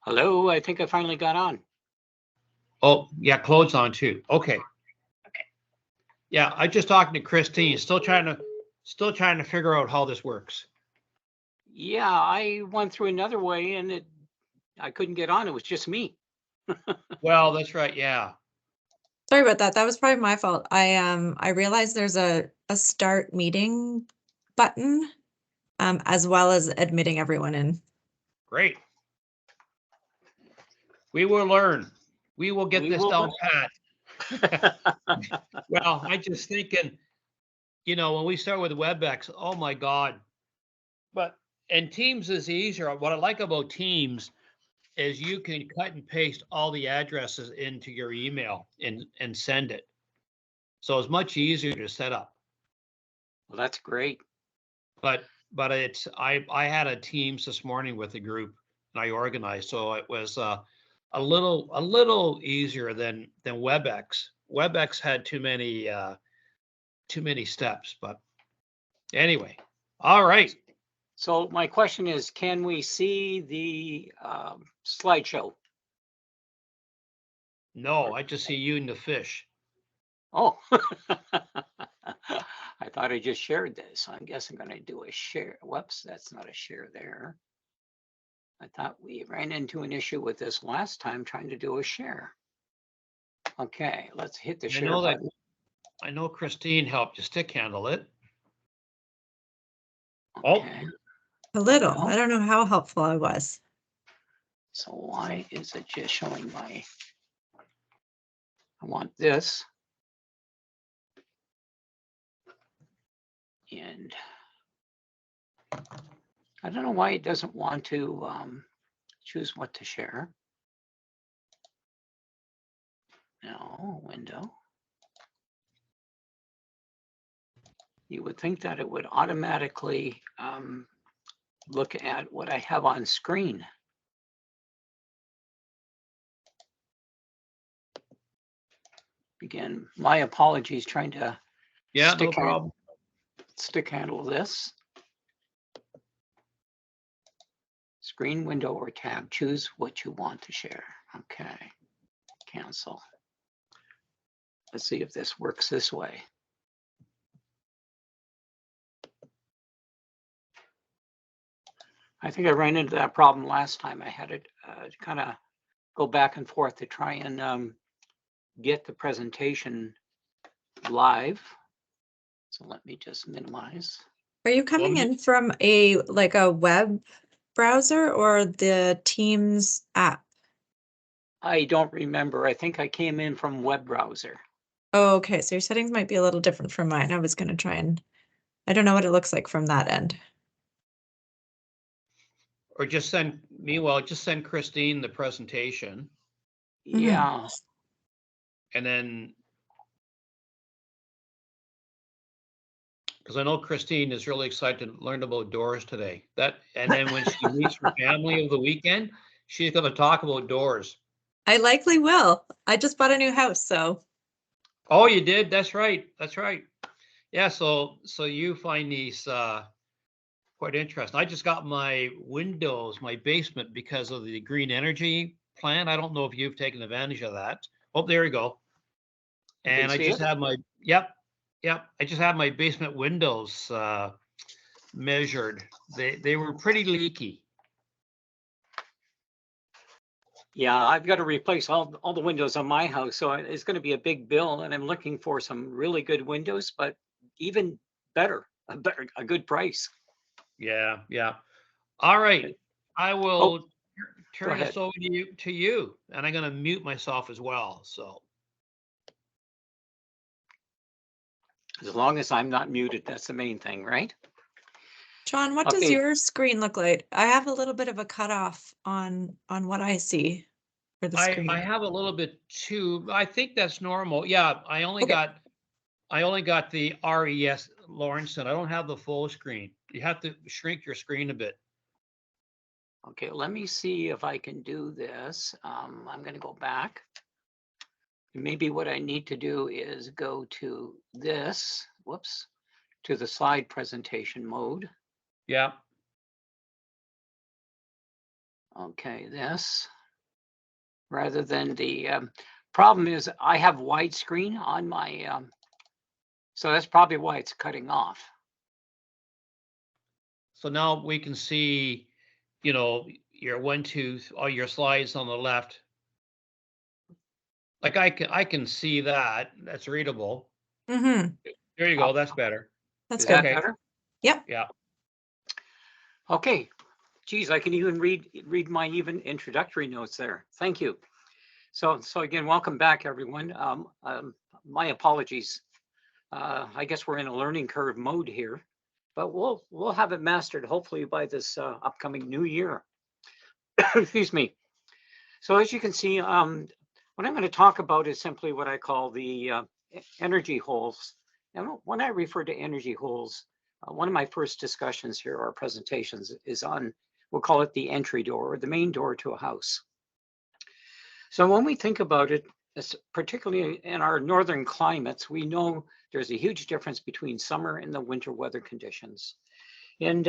Hello, I think I finally got on. Oh, yeah, Claude's on too. Okay. Yeah, I just talking to Christine, still trying to figure out how this works. Yeah, I went through another way and I couldn't get on. It was just me. Well, that's right. Yeah. Sorry about that. That was probably my fault. I realized there's a start meeting button, as well as admitting everyone in. Great. We will learn. We will get this down pat. Well, I just thinking, when we start with WebEx, oh my God. And Teams is easier. What I like about Teams is you can cut and paste all the addresses into your email and send it. So it's much easier to set up. Well, that's great. But I had a Teams this morning with a group and I organized, so it was a little easier than WebEx. WebEx had too many steps, but anyway, all right. So my question is, can we see the slideshow? No, I just see you and the fish. Oh, I thought I just shared this. I guess I'm going to do a share. Whoops, that's not a share there. I thought we ran into an issue with this last time trying to do a share. Okay, let's hit the share button. I know Christine helped you stick handle it. Okay. Oh. A little. I don't know how helpful I was. So why is it just showing I want this. And I don't know why it doesn't want to choose what to share. No, window. You would think that it would automatically look at what I have on screen. Again, my apologies trying to no problem. Stick handle this. Screen, window, or tab. Choose what you want to share. Okay. Cancel. Let's see if this works this way. I think I ran into that problem last time. I had to kind of go back and forth to try and get the presentation live. So let me just minimize. Are you coming in from a web browser or the Teams app? I don't remember. I think I came in from web browser. Oh, okay. So your settings might be a little different from mine. I was going to try and, I don't know what it looks like from that end. Or just send Christine the presentation. Yeah. And then, because I know Christine is really excited to learn about doors today. And then when she meets her family over the weekend, she's going to talk about doors. I likely will. I just bought a new house, so. Oh, you did? That's right. That's right. Yeah. So you find these quite interesting. I just got my windows, my basement, because of the green energy plan. I don't know if you've taken advantage of that. Oh, there you go. And I just have my, yep. I just have my basement windows measured. They were pretty leaky. Yeah, I've got to replace all the windows on my house, so it's going to be a big bill, and I'm looking for some really good windows, but even better, a good price. Yeah. All right, I will turn this over to you, and I'm going to mute myself as well. So, as long as I'm not muted, that's the main thing, right? John, what does your screen look like? I have a little bit of a cutoff on what I see for the screen. I have a little bit too. I think that's normal. Yeah, I only got the RES Lawrence, and I don't have the full screen. You have to shrink your screen a bit. Okay, let me see if I can do this. I'm going to go back. Maybe what I need to do is go to this, to the slide presentation mode. Yeah. Okay, this. rather than the problem is I have widescreen on my, so that's probably why it's cutting off. So now we can see, you know, your all your slides on the left. Like I can see that. That's readable. Mm-hmm. There you go. That's better. That's Is good. that better? Yep. Yeah. Okay. Geez, I can even read my even introductory notes there. Thank you. So again, welcome back, everyone. My apologies. I guess we're in a learning curve mode here, but we'll have it mastered hopefully by this upcoming new year. Excuse me. So as you can see, what I'm going to talk about is simply what I call the energy holes. And when I refer to energy holes, one of my first discussions here or presentations is on, we'll call it the entry door or the main door to a house. So when we think about it, particularly in our northern climates, we know there's a huge difference between summer and the winter weather conditions. And,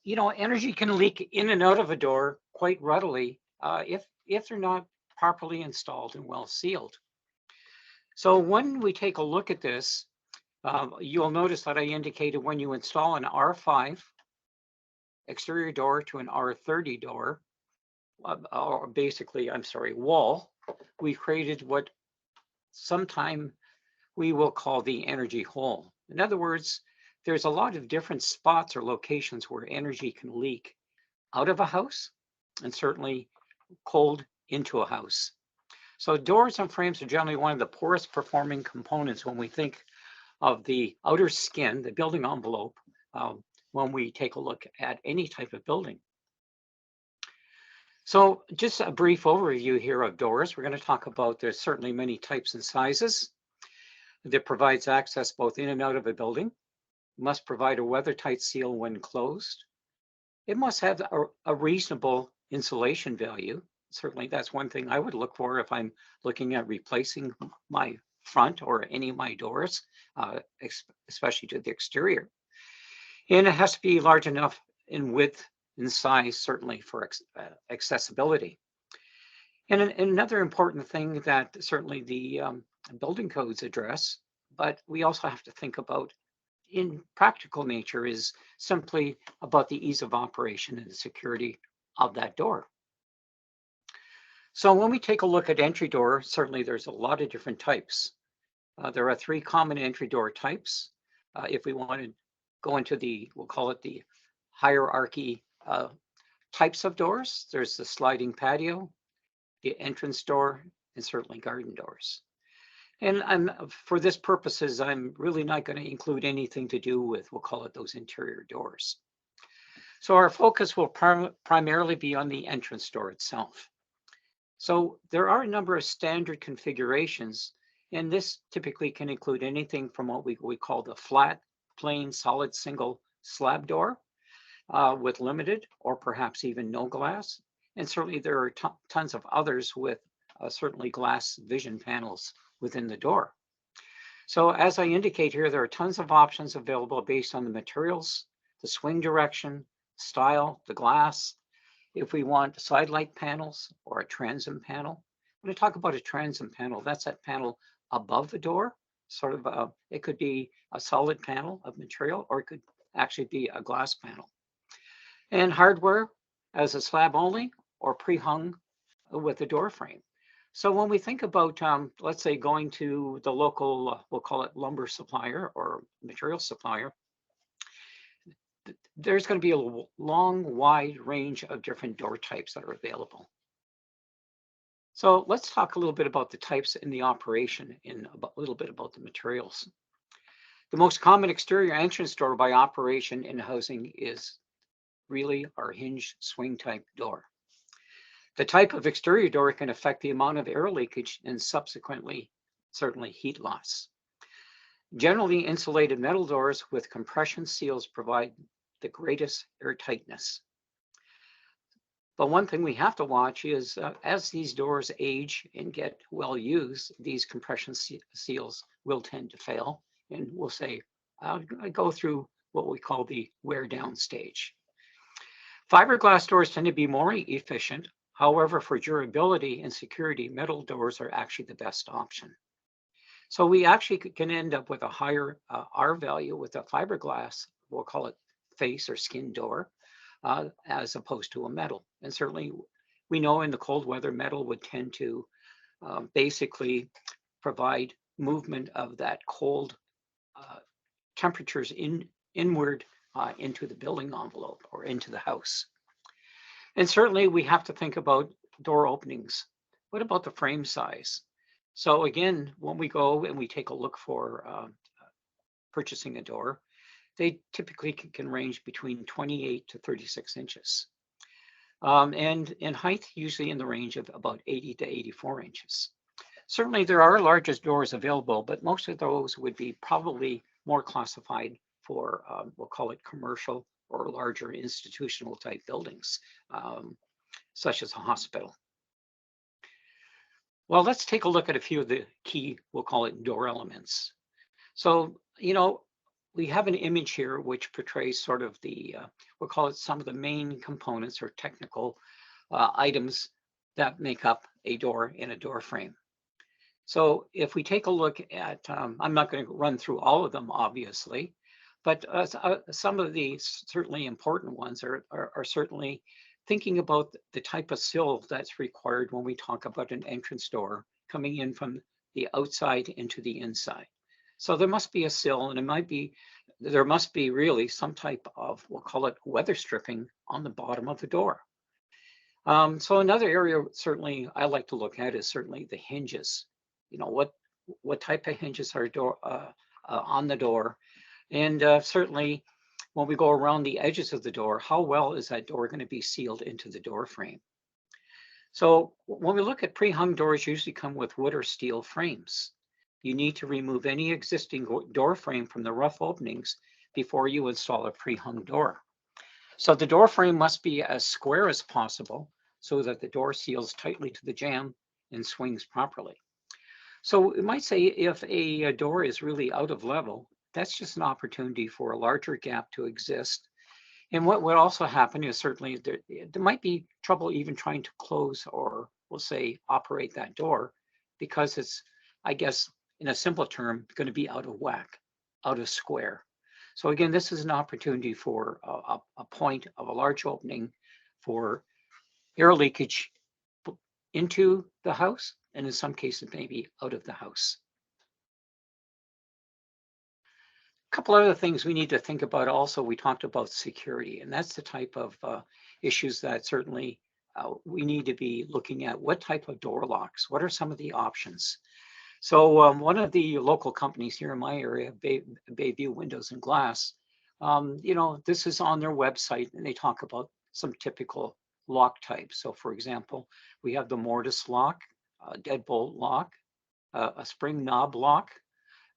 you know, energy can leak in and out of a door quite readily if they're not properly installed and well sealed. So when we take a look at this, you'll notice that I indicated when you install an R5 exterior door to an R30 door, or basically, I'm sorry, wall, we created what sometime we will call the energy hole. In other words, there's a lot of different spots or locations where energy can leak out of a house and certainly cold into a house. So doors and frames are generally one of the poorest performing components when we think of the outer skin, the building envelope, when we take a look at any type of building. So just a brief overview here of doors. We're going to talk about there's certainly many types and sizes that provides access both in and out of a building. Must provide a weather-tight seal when closed. It must have a reasonable insulation value. Certainly that's one thing I would look for if I'm looking at replacing my front or any of my doors, especially to the exterior. And it has to be large enough in width and size, certainly for accessibility. And another important thing that certainly the building codes address, but we also have to think about in practical nature is simply about the ease of operation and the security of that door. So when we take a look at entry door, certainly there's a lot of different types. There are three common entry door types. If we want to go into the, we'll call it the hierarchy types of doors, there's the sliding patio, the entrance door, and certainly garden doors. And for this purposes, I'm really not going to include anything to do with, we'll call it those interior doors. So our focus will primarily be on the entrance door itself. So there are a number of standard configurations, and this typically can include anything from what we call the flat, plain, solid, single slab door with limited or perhaps even no glass. And certainly there are tons of others with certainly glass vision panels within the door. So as I indicate here, there are tons of options available based on the materials, the swing direction, style, the glass. If we want side light panels or a transom panel, when I talk about a transom panel, that's that panel above the door, sort of, it could be a solid panel of material, or it could actually be a glass panel. And hardware as a slab only or pre-hung with a door frame. So when we think about, let's say, going to the local, we'll call it lumber supplier or material supplier, there's going to be a long, wide range of different door types that are available. So let's talk a little bit about the types in the operation and a little bit about the materials. The most common exterior entrance door by operation in housing is really our hinged swing type door. The type of exterior door can affect the amount of air leakage and subsequently, certainly heat loss. Generally insulated metal doors with compression seals provide the greatest air tightness. But one thing we have to watch is as these doors age and get well used, these compression seals will tend to fail. And we'll say, I go through what we call the wear down stage. Fiberglass doors tend to be more efficient. However, for durability and security, metal doors are actually the best option. So we actually can end up with a higher R value with a fiberglass, we'll call it face or skin door, as opposed to a metal. And certainly we know in the cold weather, metal would tend to basically provide movement of that cold temperatures inward into the building envelope or into the house. And certainly we have to think about door openings. What about the frame size? So again, when we go and we take a look for purchasing a door, they typically can range between 28 to 36 inches. And in height, usually in the range of about 80 to 84 inches. Certainly there are larger doors available, but most of those would be probably more classified for, we'll call it commercial or larger institutional type buildings, such as a hospital. Well, let's take a look at a few of the key, we'll call it door elements. So, you know, we have an image here which portrays sort of the, we'll call it some of the main components or technical items that make up a door in a door frame. So if we take a look at, I'm not going to run through all of them, obviously, but some of the certainly important ones are certainly thinking about the type of sill that's required when we talk about an entrance door coming in from the outside into the inside. So there must be a sill, and there must be really some type of, we'll call it weather stripping on the bottom of the door. So another area certainly I like to look at is certainly the hinges. You know, what type of hinges are on the door, and certainly when we go around the edges of the door, how well is that door going to be sealed into the door frame? So when we look at pre-hung doors, usually come with wood or steel frames. You need to remove any existing door frame from the rough openings before you install a pre-hung door. So the door frame must be as square as possible so that the door seals tightly to the jamb and swings properly. So we might say if a door is really out of level, that's just an opportunity for a larger gap to exist. And what would also happen is certainly there might be trouble even trying to close or we'll say operate that door because it's, I guess, in a simple term, going to be out of whack, out of square. So again, this is an opportunity for a point of a large opening for air leakage into the house, and in some cases, maybe out of the house. A couple other things we need to think about also, we talked about security, and that's the type of issues that certainly we need to be looking at. What type of door locks? What are some of the options? So one of the local companies here in my area, Bayview Windows and Glass, you know, this is on their website, and they talk about some typical lock types. So for example, we have the mortise lock, a deadbolt lock, a spring knob lock,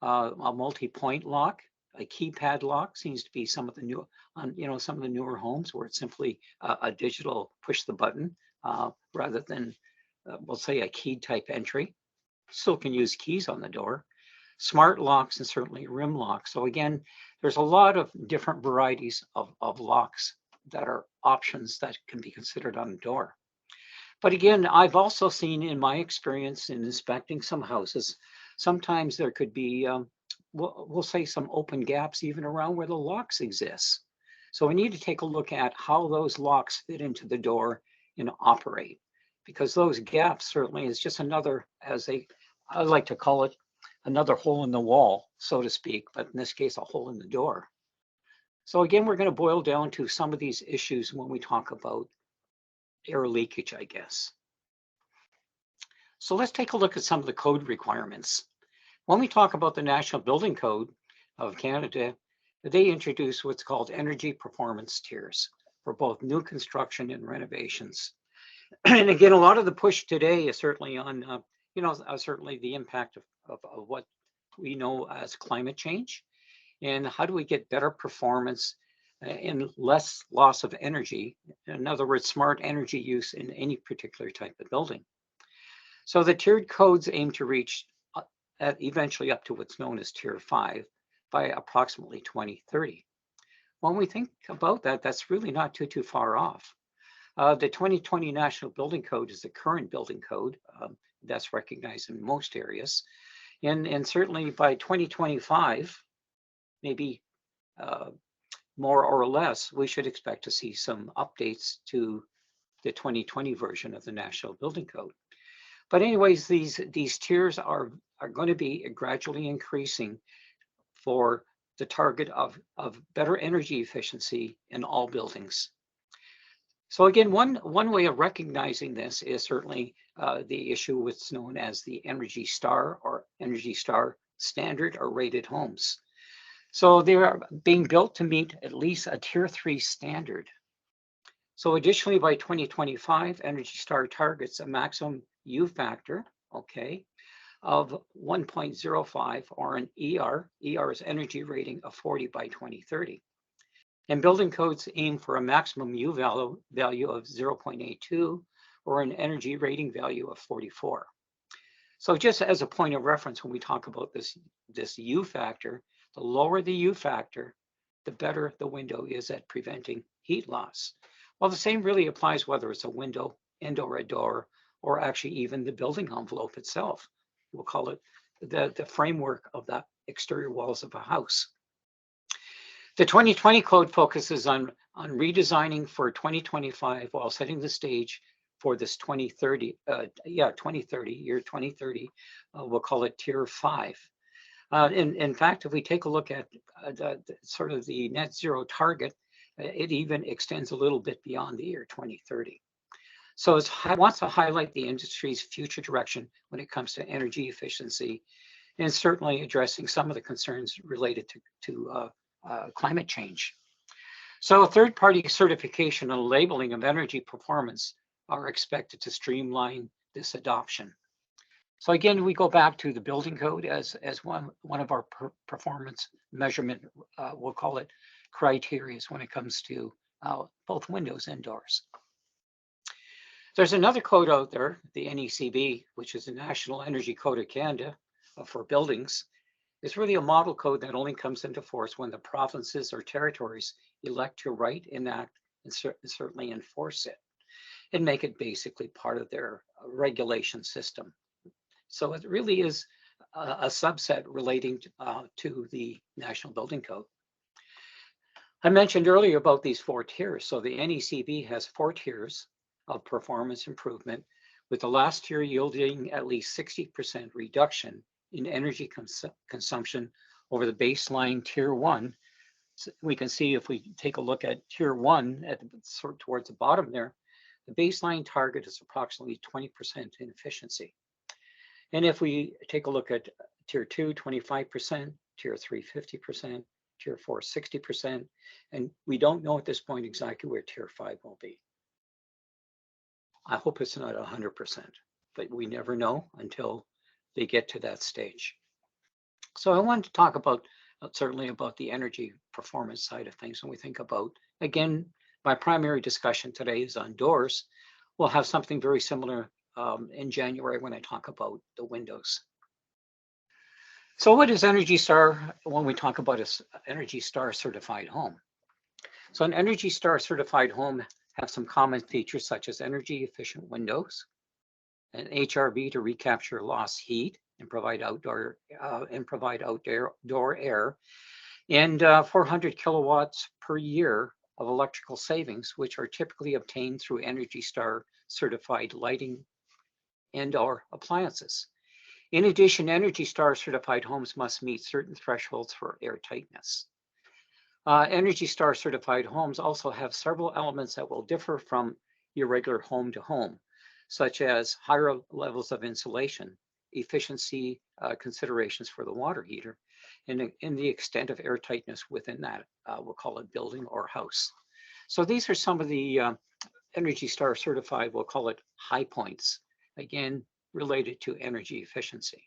a multi-point lock, a keypad lock. Seems to be some of the new, you know, some of the newer homes where it's simply a digital push the button rather than, we'll say, a key type entry. Still can use keys on the door. Smart locks and certainly rim locks. So again, there's a lot of different varieties of locks that are options that can be considered on a door. But again, I've also seen in my experience in inspecting some houses, sometimes there could be, we'll say, some open gaps even around where the locks exist. So we need to take a look at how those locks fit into the door and operate, because those gaps certainly is just another, I like to call it, another hole in the wall, so to speak, but in this case, a hole in the door. So again, we're going to boil down to some of these issues when we talk about air leakage, I guess. So let's take a look at some of the code requirements. When we talk about the National Building Code of Canada, they introduce what's called energy performance tiers for both new construction and renovations. And again, a lot of the push today is certainly on, you know, certainly the impact of what we know as climate change, and how do we get better performance and less loss of energy. In other words, smart energy use in any particular type of building. So the tiered codes aim to reach eventually up to what's known as Tier 5 by approximately 2030. When we think about that, that's really not too far off. The 2020 National Building Code is the current building code that's recognized in most areas. And certainly by 2025, maybe more or less, we should expect to see some updates to the 2020 version of the National Building Code. But anyways, these tiers are going to be gradually increasing for the target of better energy efficiency in all buildings. So again, one way of recognizing this is certainly the issue with what's known as the Energy Star or Energy Star standard or rated homes. So they are being built to meet at least a Tier 3 standard. So additionally, by 2025, Energy Star targets a maximum U factor, okay, of 1.05 or an ER's energy rating of 40 by 2030. And building codes aim for a maximum U value of 0.82 or an energy rating value of 44. So just as a point of reference, when we talk about this U factor, the lower the U factor, the better the window is at preventing heat loss. Well, the same really applies whether it's a window, and/or a door, or actually even the building envelope itself. We'll call it the framework of the exterior walls of a house. The 2020 code focuses on redesigning for 2025 while setting the stage for this 2030, year 2030, we'll call it Tier 5. In fact, if we take a look at sort of the net zero target, it even extends a little bit beyond the year 2030. So it wants to highlight the industry's future direction when it comes to energy efficiency, and certainly addressing some of the concerns related to climate change. So third-party certification and labeling of energy performance are expected to streamline this adoption. So again, we go back to the building code as one of our performance measurement, we'll call it criteria when it comes to both windows and doors. There's another code out there, the NECB, which is the National Energy Code of Canada for buildings. It's really a model code that only comes into force when the provinces or territories elect to write, enact, and certainly enforce it, and make it basically part of their regulation system. So it really is a subset relating to the National Building Code. I mentioned earlier about these 4 tiers. So the NECB has 4 tiers of performance improvement, with the last tier yielding at least 60% reduction in energy consumption over the baseline Tier 1. So we can see if we take a look at Tier 1 at sort of towards the bottom there, the baseline target is approximately 20% in efficiency. And if we take a look at Tier 2, 25%, Tier 3, 50%, Tier 4, 60%, and we don't know at this point exactly where Tier 5 will be. I hope it's not 100%, but we never know until they get to that stage. So I wanted to talk about certainly about the energy performance side of things. When we think about, again, my primary discussion today is on doors. We'll have something very similar in January when I talk about the windows. So what is Energy Star when we talk about an Energy Star certified home? So an Energy Star certified home has some common features such as energy efficient windows, an HRV to recapture lost heat and provide outdoor air, and 400 kilowatts per year of electrical savings, which are typically obtained through Energy Star certified lighting and/or appliances. In addition, Energy Star certified homes must meet certain thresholds for airtightness. Energy Star certified homes also have several elements that will differ from your regular home to home, such as higher levels of insulation, efficiency considerations for the water heater, and the extent of airtightness within that, we'll call it building or house. So these are some of the Energy Star certified, we'll call it high points, again, related to energy efficiency.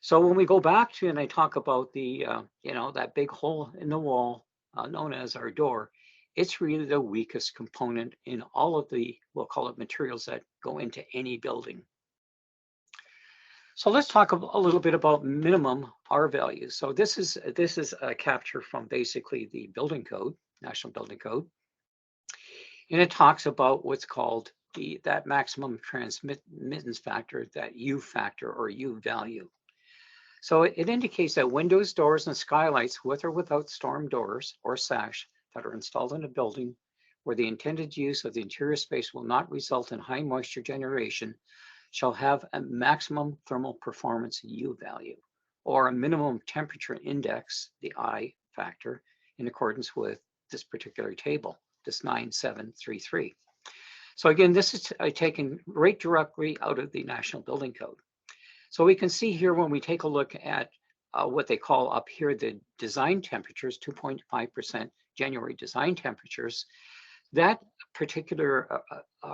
So when we go back to, and I talk about the, that big hole in the wall known as our door, it's really the weakest component in all of the, we'll call it materials that go into any building. So let's talk a little bit about minimum R values. So this is a capture from basically the building code, National Building Code. And it talks about what's called that maximum transmittance factor, that U factor or U value. So it indicates that windows, doors, and skylights with or without storm doors or sash that are installed in a building where the intended use of the interior space will not result in high moisture generation shall have a maximum thermal performance U value, or a minimum temperature index, the I factor, in accordance with this particular table, this 9733. So again, this is taken right directly out of the National Building Code. So we can see here when we take a look at what they call up here the design temperatures, 2.5% January design temperatures, that particular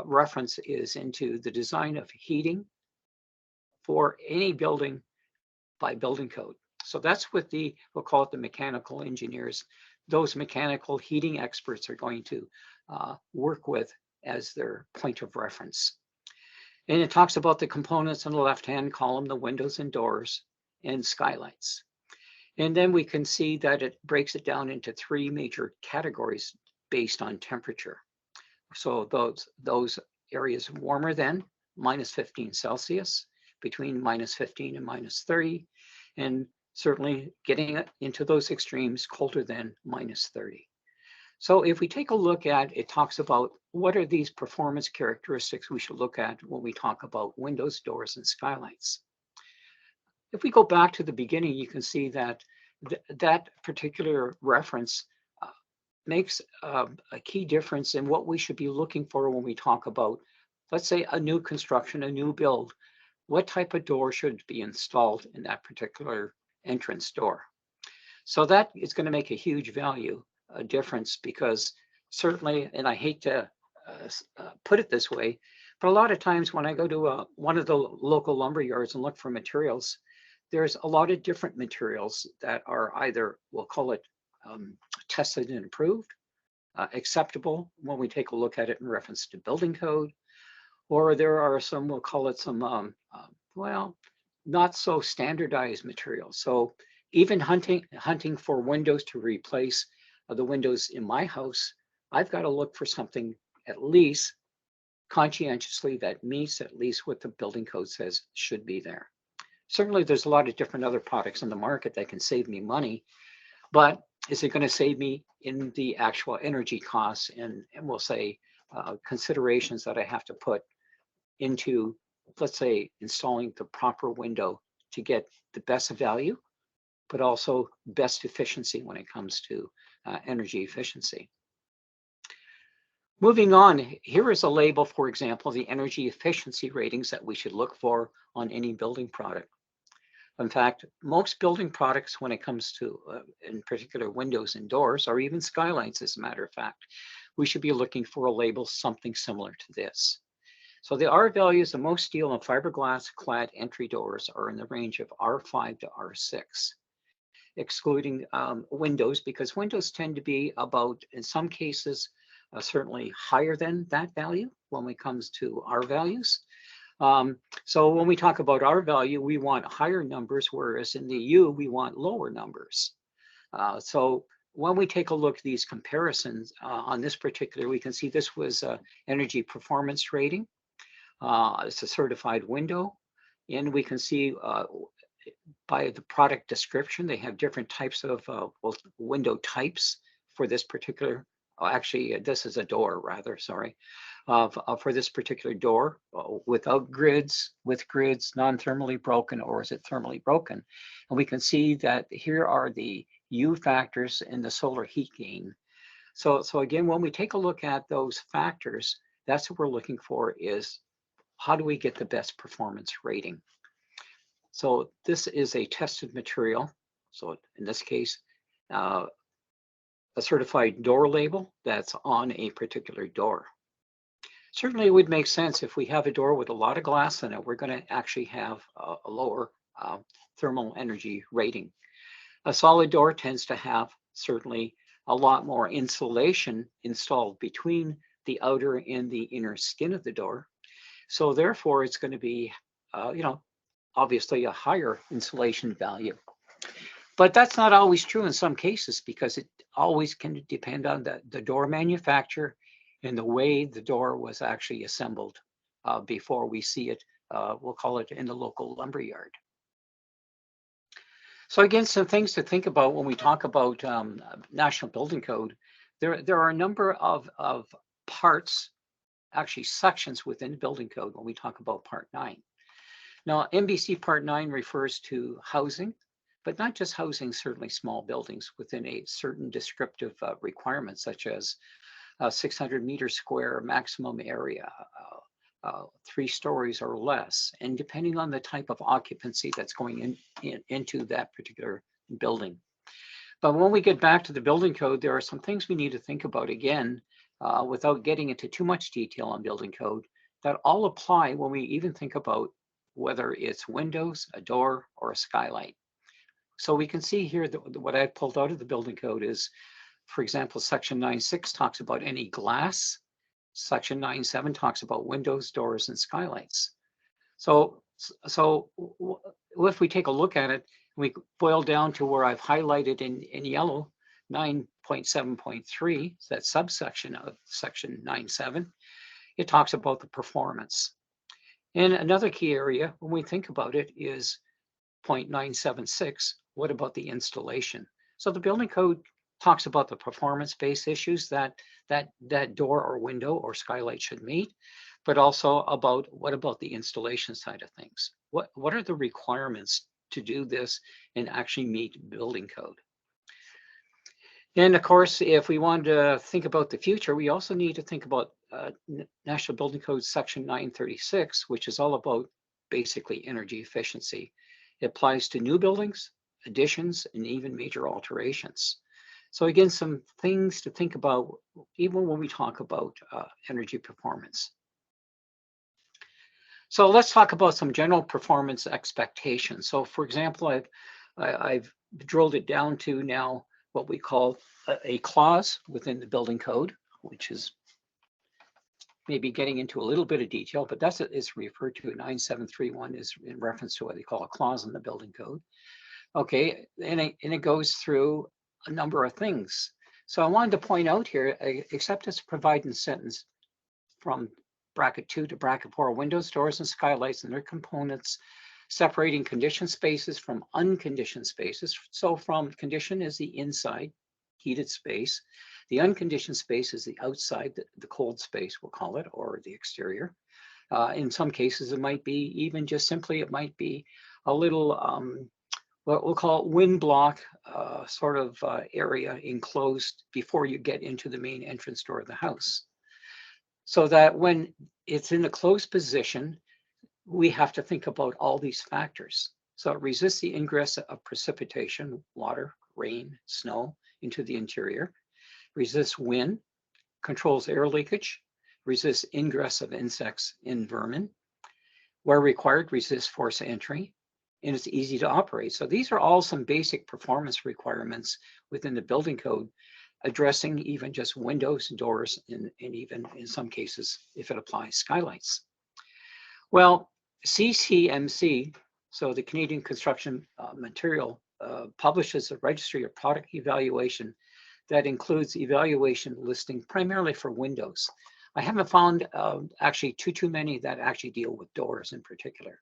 reference is into the design of heating for any building by building code. So that's what we'll call it the mechanical engineers. Those mechanical heating experts are going to work with as their point of reference. And it talks about the components on the left-hand column, the windows and doors and skylights. And then we can see that it breaks it down into 3 major categories based on temperature. So those areas warmer than -15 Celsius, between -15 and -30, and certainly getting into those extremes colder than -30. So if we take a look at, it talks about what are these performance characteristics we should look at when we talk about windows, doors, and skylights. If we go back to the beginning, you can see that that particular reference makes a key difference in what we should be looking for when we talk about, let's say, a new construction, a new build. What type of door should be installed in that particular entrance door? So that is going to make a huge value difference, because certainly, and I hate to put it this way, but a lot of times when I go to one of the local lumber yards and look for materials, there's a lot of different materials that are either, we'll call it tested and approved, acceptable when we take a look at it in reference to building code, or there are some, we'll call it some, well, not so standardized materials. So even hunting for windows to replace the windows in my house, I've got to look for something at least conscientiously that meets at least what the building code says should be there. Certainly there's a lot of different other products on the market that can save me money, but is it going to save me in the actual energy costs and we'll say considerations that I have to put into, let's say, installing the proper window to get the best value, but also best efficiency when it comes to energy efficiency. Moving on, here is a label, for example, the energy efficiency ratings that we should look for on any building product. In fact, most building products, when it comes to, in particular, windows and doors, or even skylights, as a matter of fact, we should be looking for a label something similar to this. So the R values of most steel and fiberglass clad entry doors are in the range of R5 to R6, excluding windows, because windows tend to be about, in some cases, certainly higher than that value when it comes to R values. So when we talk about R value, we want higher numbers, whereas in the U, we want lower numbers. So when we take a look at these comparisons on this particular, we can see this was energy performance rating. It's a certified window, and we can see by the product description, they have different types of window types for this particular, actually, this is a door rather, sorry, for this particular door, without grids, with grids, non-thermally broken, or is it thermally broken? And we can see that here are the U factors and the solar heat gain. So again, when we take a look at those factors, that's what we're looking for, is how do we get the best performance rating? So this is a tested material. So in this case, a certified door label that's on a particular door. Certainly it would make sense if we have a door with a lot of glass in it, we're going to actually have a lower thermal energy rating. A solid door tends to have certainly a lot more insulation installed between the outer and the inner skin of the door. So therefore it's going to be, obviously a higher insulation value. But that's not always true in some cases, because it always can depend on the door manufacturer and the way the door was actually assembled before we see it, we'll call it in the local lumberyard. So again, some things to think about when we talk about National Building Code. There are a number of parts, actually sections within the building code when we talk about Part 9. Now, NBC Part 9 refers to housing, but not just housing, certainly small buildings within a certain descriptive requirements, such as 600 meter square maximum area, 3 stories or less, and depending on the type of occupancy that's going into that particular building. But when we get back to the building code, there are some things we need to think about again, without getting into too much detail on building code, that all apply when we even think about whether it's windows, a door, or a skylight. So we can see here that what I pulled out of the building code is, for example, section 9.6 talks about any glass. Section 9.7 talks about windows, doors, and skylights. So if we take a look at it, we boil down to where I've highlighted in yellow, 9.7.3, that subsection of section 9.7, it talks about the performance. And another key area when we think about it is 0.976, what about the installation? So the building code talks about the performance-based issues that door or window or skylight should meet, but also about what about the installation side of things? What are the requirements to do this and actually meet building code? And of course, if we want to think about the future, we also need to think about National Building Code Section 936, which is all about basically energy efficiency. It applies to new buildings, additions, and even major alterations. So again, some things to think about even when we talk about energy performance. So let's talk about some general performance expectations. So for example, I've drilled it down to now what we call a clause within the building code, which is maybe getting into a little bit of detail, but that's is referred to 9731 is in reference to what they call a clause in the building code. Okay, and it goes through a number of things. So I wanted to point out here, acceptance provided sentence from bracket 2 to bracket 4, windows, doors, and skylights and their components, separating conditioned spaces from unconditioned spaces. So from condition is the inside, heated space. The unconditioned space is the outside, the cold space, we'll call it, or the exterior. In some cases, it might be even just simply, it might be a little, what we'll call wind block sort of area enclosed before you get into the main entrance door of the house. So that when it's in a closed position, we have to think about all these factors. So it resists the ingress of precipitation, water, rain, snow into the interior, resists wind, controls air leakage, resists ingress of insects and vermin, where required, resists forced entry, and it's easy to operate. So these are all some basic performance requirements within the building code, addressing even just windows, doors, and even in some cases, if it applies, skylights. Well, CCMC, so the Canadian Construction Material, publishes a registry of product evaluation that includes evaluation listing primarily for windows. I haven't found actually too many that actually deal with doors in particular.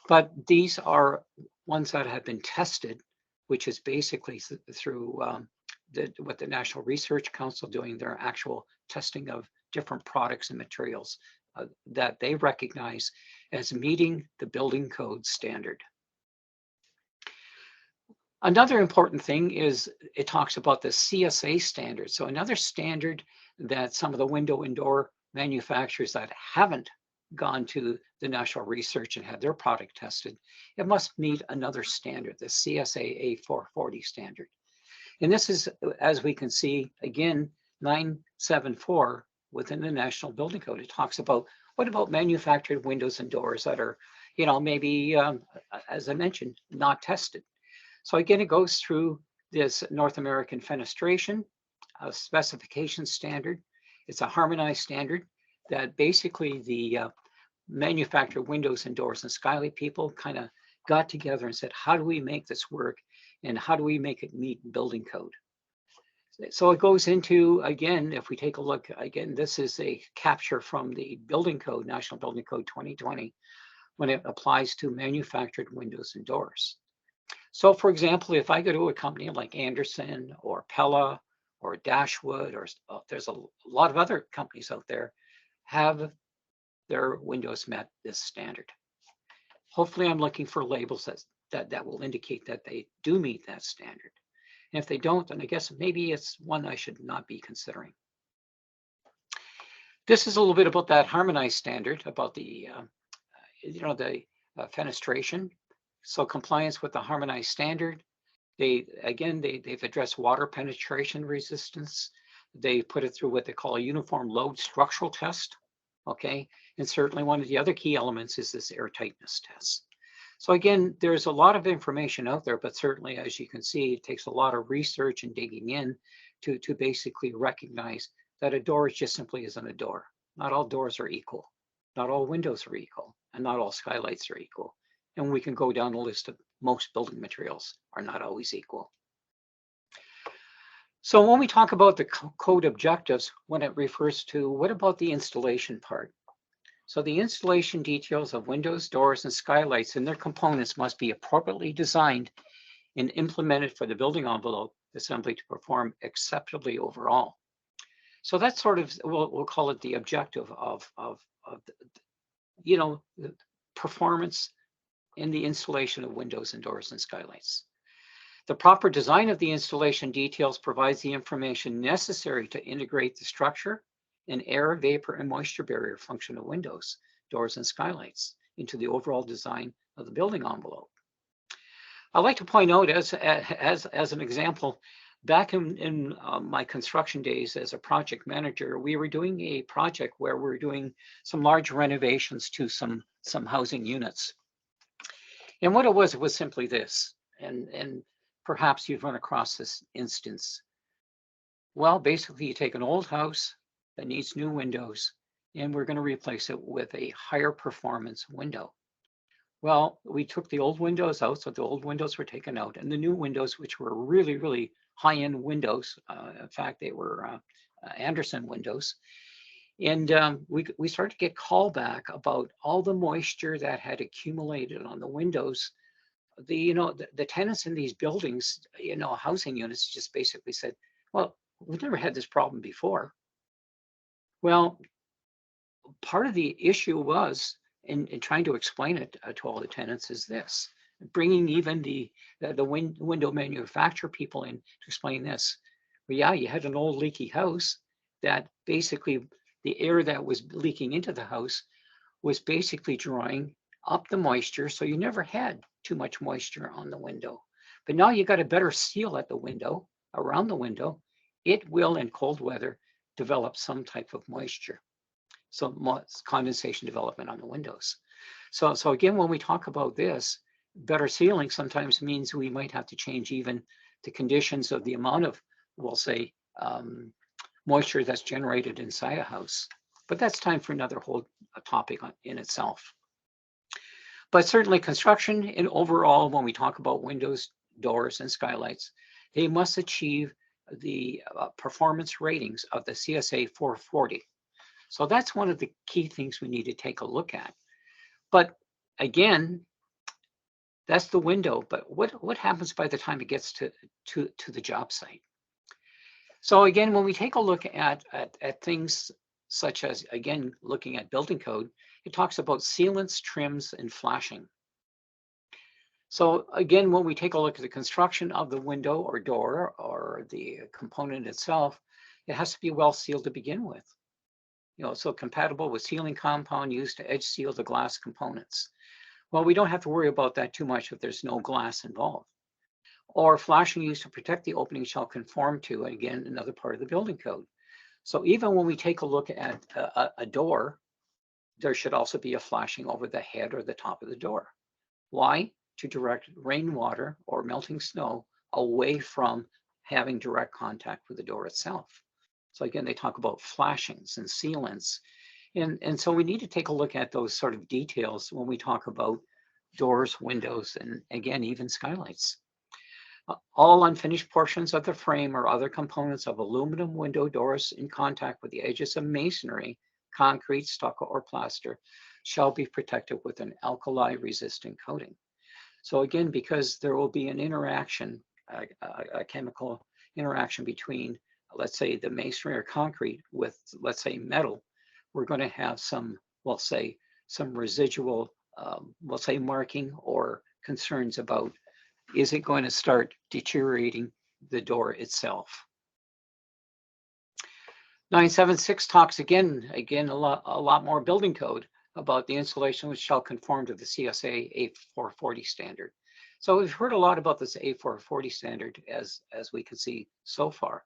But these are ones that have been tested, which is basically through what the National Research Council doing their actual testing of different products and materials that they recognize as meeting the building code standard. Another important thing is it talks about the CSA standard. So another standard that some of the window and door manufacturers that haven't gone to the national research and had their product tested, it must meet another standard, the CSA A440 standard. And this is, as we can see, again, 974 within the National Building Code. It talks about what about manufactured windows and doors that are, maybe, as I mentioned, not tested. So again, it goes through this North American Fenestration specification standard. It's a harmonized standard that basically the manufactured windows and doors and skylight people kind of got together and said, how do we make this work? And how do we make it meet building code? So it goes into, again, if we take a look, again, this is a capture from the building code, National Building Code 2020, when it applies to manufactured windows and doors. So for example, if I go to a company like Anderson or Pella or Dashwood, or there's a lot of other companies out there, have their windows met this standard. Hopefully I'm looking for labels that will indicate that they do meet that standard. And if they don't, then I guess maybe it's one I should not be considering. This is a little bit about that harmonized standard, about the, the fenestration. So compliance with the harmonized standard. They've addressed water penetration resistance. They put it through what they call a uniform load structural test. Okay, and certainly one of the other key elements is this airtightness test. So again, there's a lot of information out there, but certainly, as you can see, it takes a lot of research and digging in to basically recognize that a door just simply isn't a door. Not all doors are equal. Not all windows are equal, and not all skylights are equal. And we can go down a list of most building materials are not always equal. So when we talk about the code objectives, when it refers to, what about the installation part? So the installation details of windows, doors, and skylights and their components must be appropriately designed and implemented for the building envelope assembly to perform acceptably overall. So that's sort of, we'll call it the objective of the performance in the installation of windows and doors and skylights. The proper design of the installation details provides the information necessary to integrate the structure and air, vapor, and moisture barrier function of windows, doors, and skylights into the overall design of the building envelope. I'd like to point out as an example, back in my construction days as a project manager, we were doing a project where we were doing some large renovations to some housing units. And what it was simply this, and perhaps you've run across this instance. Well, basically you take an old house that needs new windows, and we're going to replace it with a higher performance window. Well, we took the old windows out, so the old windows were taken out, and the new windows, which were really, really high-end windows, in fact, they were Anderson windows, and we started to get callback about all the moisture that had accumulated on the windows. The tenants in these buildings, housing units, just basically said, well, we've never had this problem before. Well, part of the issue was, in trying to explain it to all the tenants, is this, bringing even the window manufacturer people in to explain this. Well, yeah, you had an old leaky house that basically the air that was leaking into the house was basically drawing up the moisture, so you never had too much moisture on the window. But now you got a better seal at the window, around the window. It will, in cold weather, develop some type of moisture. So condensation development on the windows. So again, when we talk about this, better sealing sometimes means we might have to change even the conditions of the amount of, we'll say, moisture that's generated inside a house. But that's time for another whole topic in itself. But certainly construction and overall, when we talk about windows, doors, and skylights, they must achieve the performance ratings of the CSA 440. So that's one of the key things we need to take a look at. But again, that's the window. But what happens by the time it gets to the job site? So again, when we take a look at things such as, again, looking at building code, it talks about sealants, trims, and flashing. So again, when we take a look at the construction of the window or door or the component itself, it has to be well sealed to begin with. So compatible with sealing compound used to edge seal the glass components. Well, we don't have to worry about that too much if there's no glass involved. Or flashing used to protect the opening shall conform to, again, another part of the building code. So even when we take a look at a door, there should also be a flashing over the head or the top of the door. Why? To direct rainwater or melting snow away from having direct contact with the door itself. So again, they talk about flashings and sealants. And so we need to take a look at those sort of details when we talk about doors, windows, and again, even skylights. All unfinished portions of the frame or other components of aluminum window doors in contact with the edges of masonry, concrete, stucco, or plaster shall be protected with an alkali resistant coating. So again, because there will be an interaction, a chemical interaction between, let's say, the masonry or concrete with, let's say, metal, we're going to have some, we'll say, some residual, we'll say, marking or concerns about, is it going to start deteriorating the door itself? 976 talks again a lot more building code about the installation which shall conform to the CSA A440 standard. So we've heard a lot about this A440 standard as we can see so far.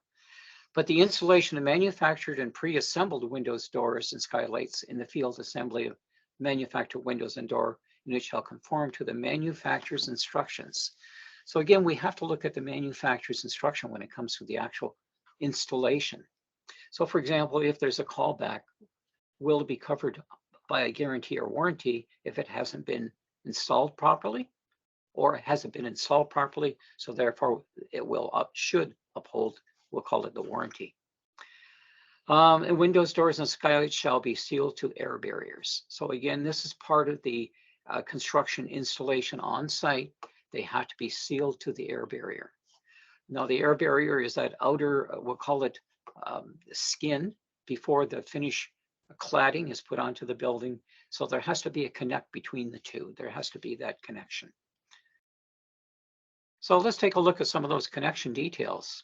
But the installation of manufactured and pre-assembled windows, doors, and skylights in the field assembly of manufactured windows and door units shall conform to the manufacturer's instructions. So again, we have to look at the manufacturer's instruction when it comes to the actual installation. So for example, if there's a callback, will it be covered by a guarantee or warranty if it hasn't been installed properly? Or has it been installed properly? So therefore it will should uphold, we'll call it the warranty. And windows, doors, and skylights shall be sealed to air barriers. So again, this is part of the construction installation on site. They have to be sealed to the air barrier. Now the air barrier is that outer, we'll call it skin before the finish cladding is put onto the building. So there has to be a connect between the two. There has to be that connection. So let's take a look at some of those connection details.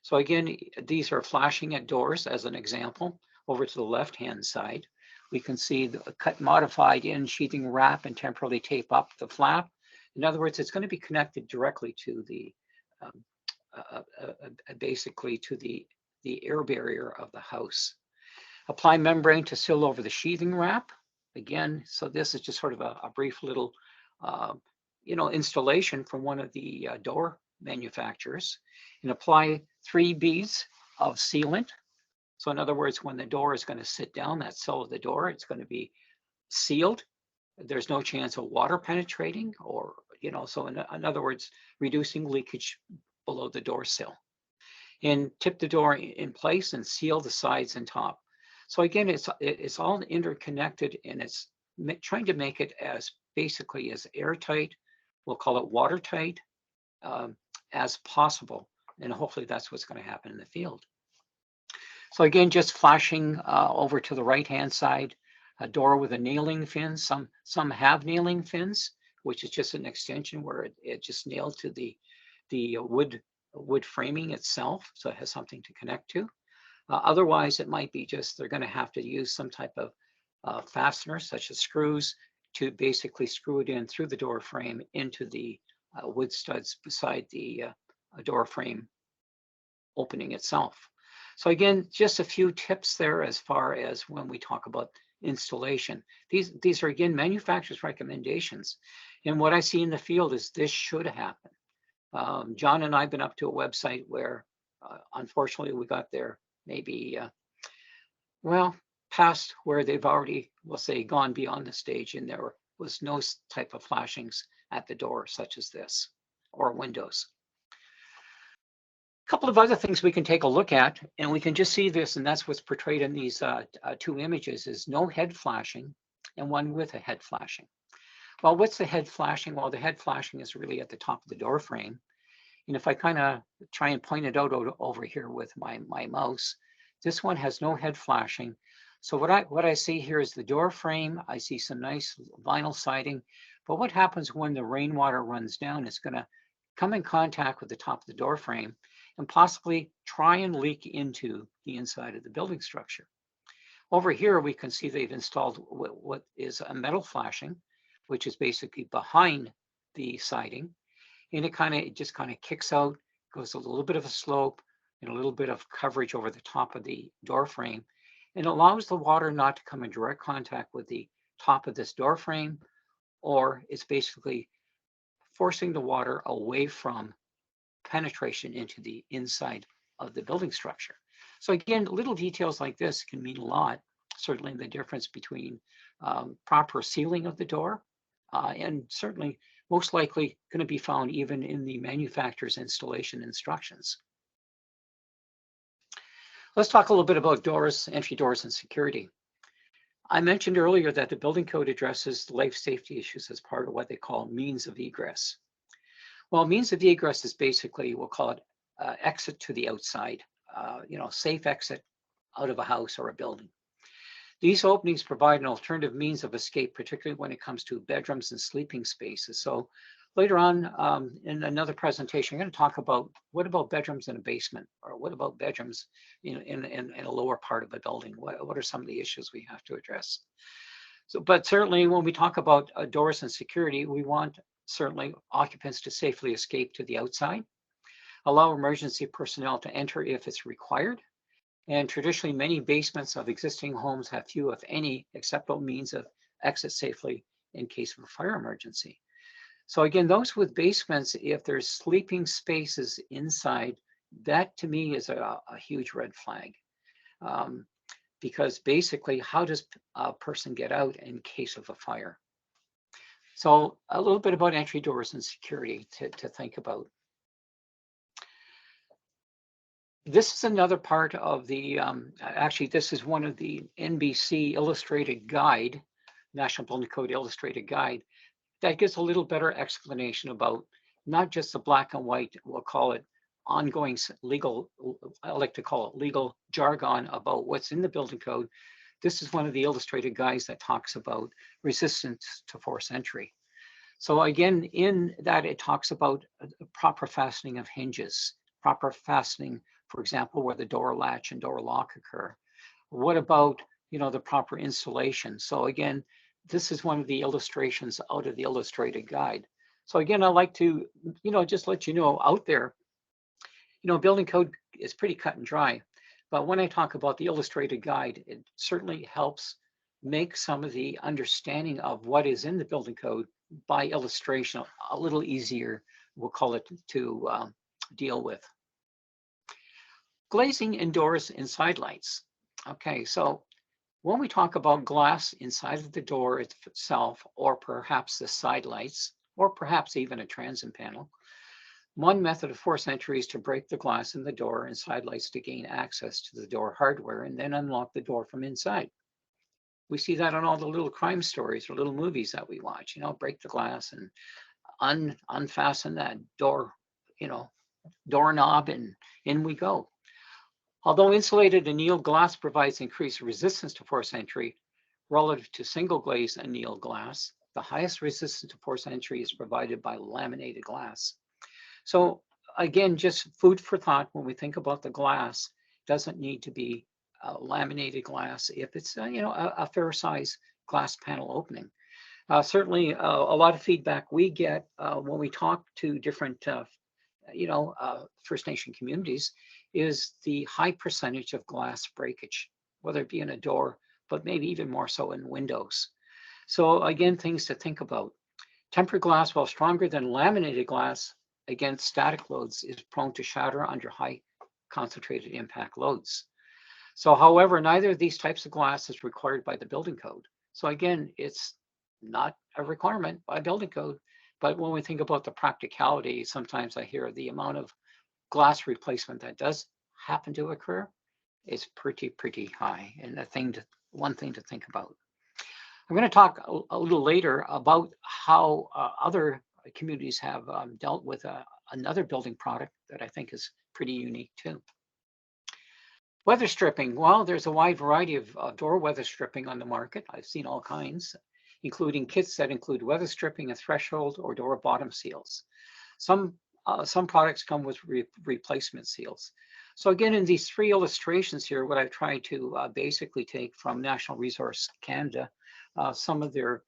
So again, these are flashing at doors as an example. Over to the left-hand side, we can see the cut modified in sheathing wrap and temporarily tape up the flap. In other words, it's going to be connected directly to the, basically to the air barrier of the house. Apply membrane to seal over the sheathing wrap. Again, so this is just sort of a brief little, installation from one of the door manufacturers. And apply 3 beads of sealant. So in other words, when the door is going to sit down, that sill of the door, it's going to be sealed. There's no chance of water penetrating or, so in other words, reducing leakage below the door sill. And tip the door in place and seal the sides and top. So again, it's all interconnected, and it's trying to make it as basically as airtight, we'll call it watertight, as possible. And hopefully that's what's going to happen in the field. So again, just flashing over to the right-hand side, a door with a nailing fin. Some have nailing fins, which is just an extension where it just nailed to the wood framing itself, so it has something to connect to. Otherwise, it might be just they're going to have to use some type of fastener, such as screws, to basically screw it in through the door frame into the wood studs beside the door frame opening itself. So again, just a few tips there as far as when we talk about installation. These are again manufacturer's recommendations, and what I see in the field is this should happen. John and I have been up to a website where unfortunately we got there maybe past where they've already, we'll say, gone beyond the stage, and there was no type of flashings at the door such as this or windows. A couple of other things we can take a look at, and we can just see this, and that's what's portrayed in these 2 images, is no head flashing and one with a head flashing. Well, what's the head flashing? Well, the head flashing is really at the top of the door frame. And if I kind of try and point it out over here with my mouse, this one has no head flashing. So what I see here is the door frame. I see some nice vinyl siding, but what happens when the rainwater runs down? It's going to come in contact with the top of the door frame and possibly try and leak into the inside of the building structure. Over here, we can see they've installed what is a metal flashing, which is basically behind the siding. And it just kind of kicks out, goes a little bit of a slope and a little bit of coverage over the top of the door frame, and allows the water not to come in direct contact with the top of this door frame, or it's basically forcing the water away from penetration into the inside of the building structure. So again, little details like this can mean a lot. Certainly the difference between proper sealing of the door and certainly most likely going to be found even in the manufacturer's installation instructions. Let's talk a little bit about doors, entry doors, and security. I mentioned earlier that the building code addresses life safety issues as part of what they call means of egress. Well, means of egress is basically, we'll call it exit to the outside, safe exit out of a house or a building. These openings provide an alternative means of escape, particularly when it comes to bedrooms and sleeping spaces. So later on in another presentation, I'm going to talk about what about bedrooms in a basement, or what about bedrooms in a lower part of a building? What are some of the issues we have to address? So, but certainly when we talk about doors and security, we want certainly occupants to safely escape to the outside, allow emergency personnel to enter if it's required. And traditionally, many basements of existing homes have few, if any, acceptable means of exit safely in case of a fire emergency. So again, those with basements, if there's sleeping spaces inside, that to me is a huge red flag. Because basically, how does a person get out in case of a fire? So a little bit about entry doors and security to think about. This is another part of the, actually, this is one of the NBC Illustrated Guide, National Building Code Illustrated Guide, that gives a little better explanation about not just the black and white, we'll call it ongoing legal, I like to call it legal jargon about what's in the building code. This is one of the illustrated guides that talks about resistance to forced entry. So again, in that it talks about proper fastening of hinges, proper fastening, for example, where the door latch and door lock occur. What about, the proper installation? So again, this is one of the illustrations out of the illustrated guide. So again, I like to, just let you know out there, building code is pretty cut and dry. But when I talk about the illustrated guide, it certainly helps make some of the understanding of what is in the building code by illustration a little easier, we'll call it, to deal with. Glazing indoors and side lights. Okay, so when we talk about glass inside of the door itself, or perhaps the side lights, or perhaps even a transom panel, one method of forced entry is to break the glass in the door and side lights to gain access to the door hardware and then unlock the door from inside. We see that on all the little crime stories or little movies that we watch, break the glass and unfasten that door, doorknob, and in we go. Although insulated annealed glass provides increased resistance to forced entry relative to single glazed annealed glass, the highest resistance to forced entry is provided by laminated glass. So again, just food for thought when we think about the glass. Doesn't need to be laminated glass if it's a fair size glass panel opening. Certainly a lot of feedback we get when we talk to different First Nation communities is the high percentage of glass breakage, whether it be in a door, but maybe even more so in windows. So again, things to think about. Tempered glass, while stronger than laminated glass against static loads, is prone to shatter under high concentrated impact loads. So however, neither of these types of glass is required by the building code. So again, it's not a requirement by building code. But when we think about the practicality, sometimes I hear the amount of glass replacement that does happen to occur is pretty high, and one thing to think about. I'm going to talk a little later about how other communities have dealt with another building product that I think is pretty unique too. Weather stripping. Well, there's a wide variety of door weather stripping on the market. I've seen all kinds, including kits that include weather stripping, a threshold, or door bottom seals. Some products come with replacement seals. So again, in these three illustrations here, what I've tried to basically take from National Resource Canada, some of their,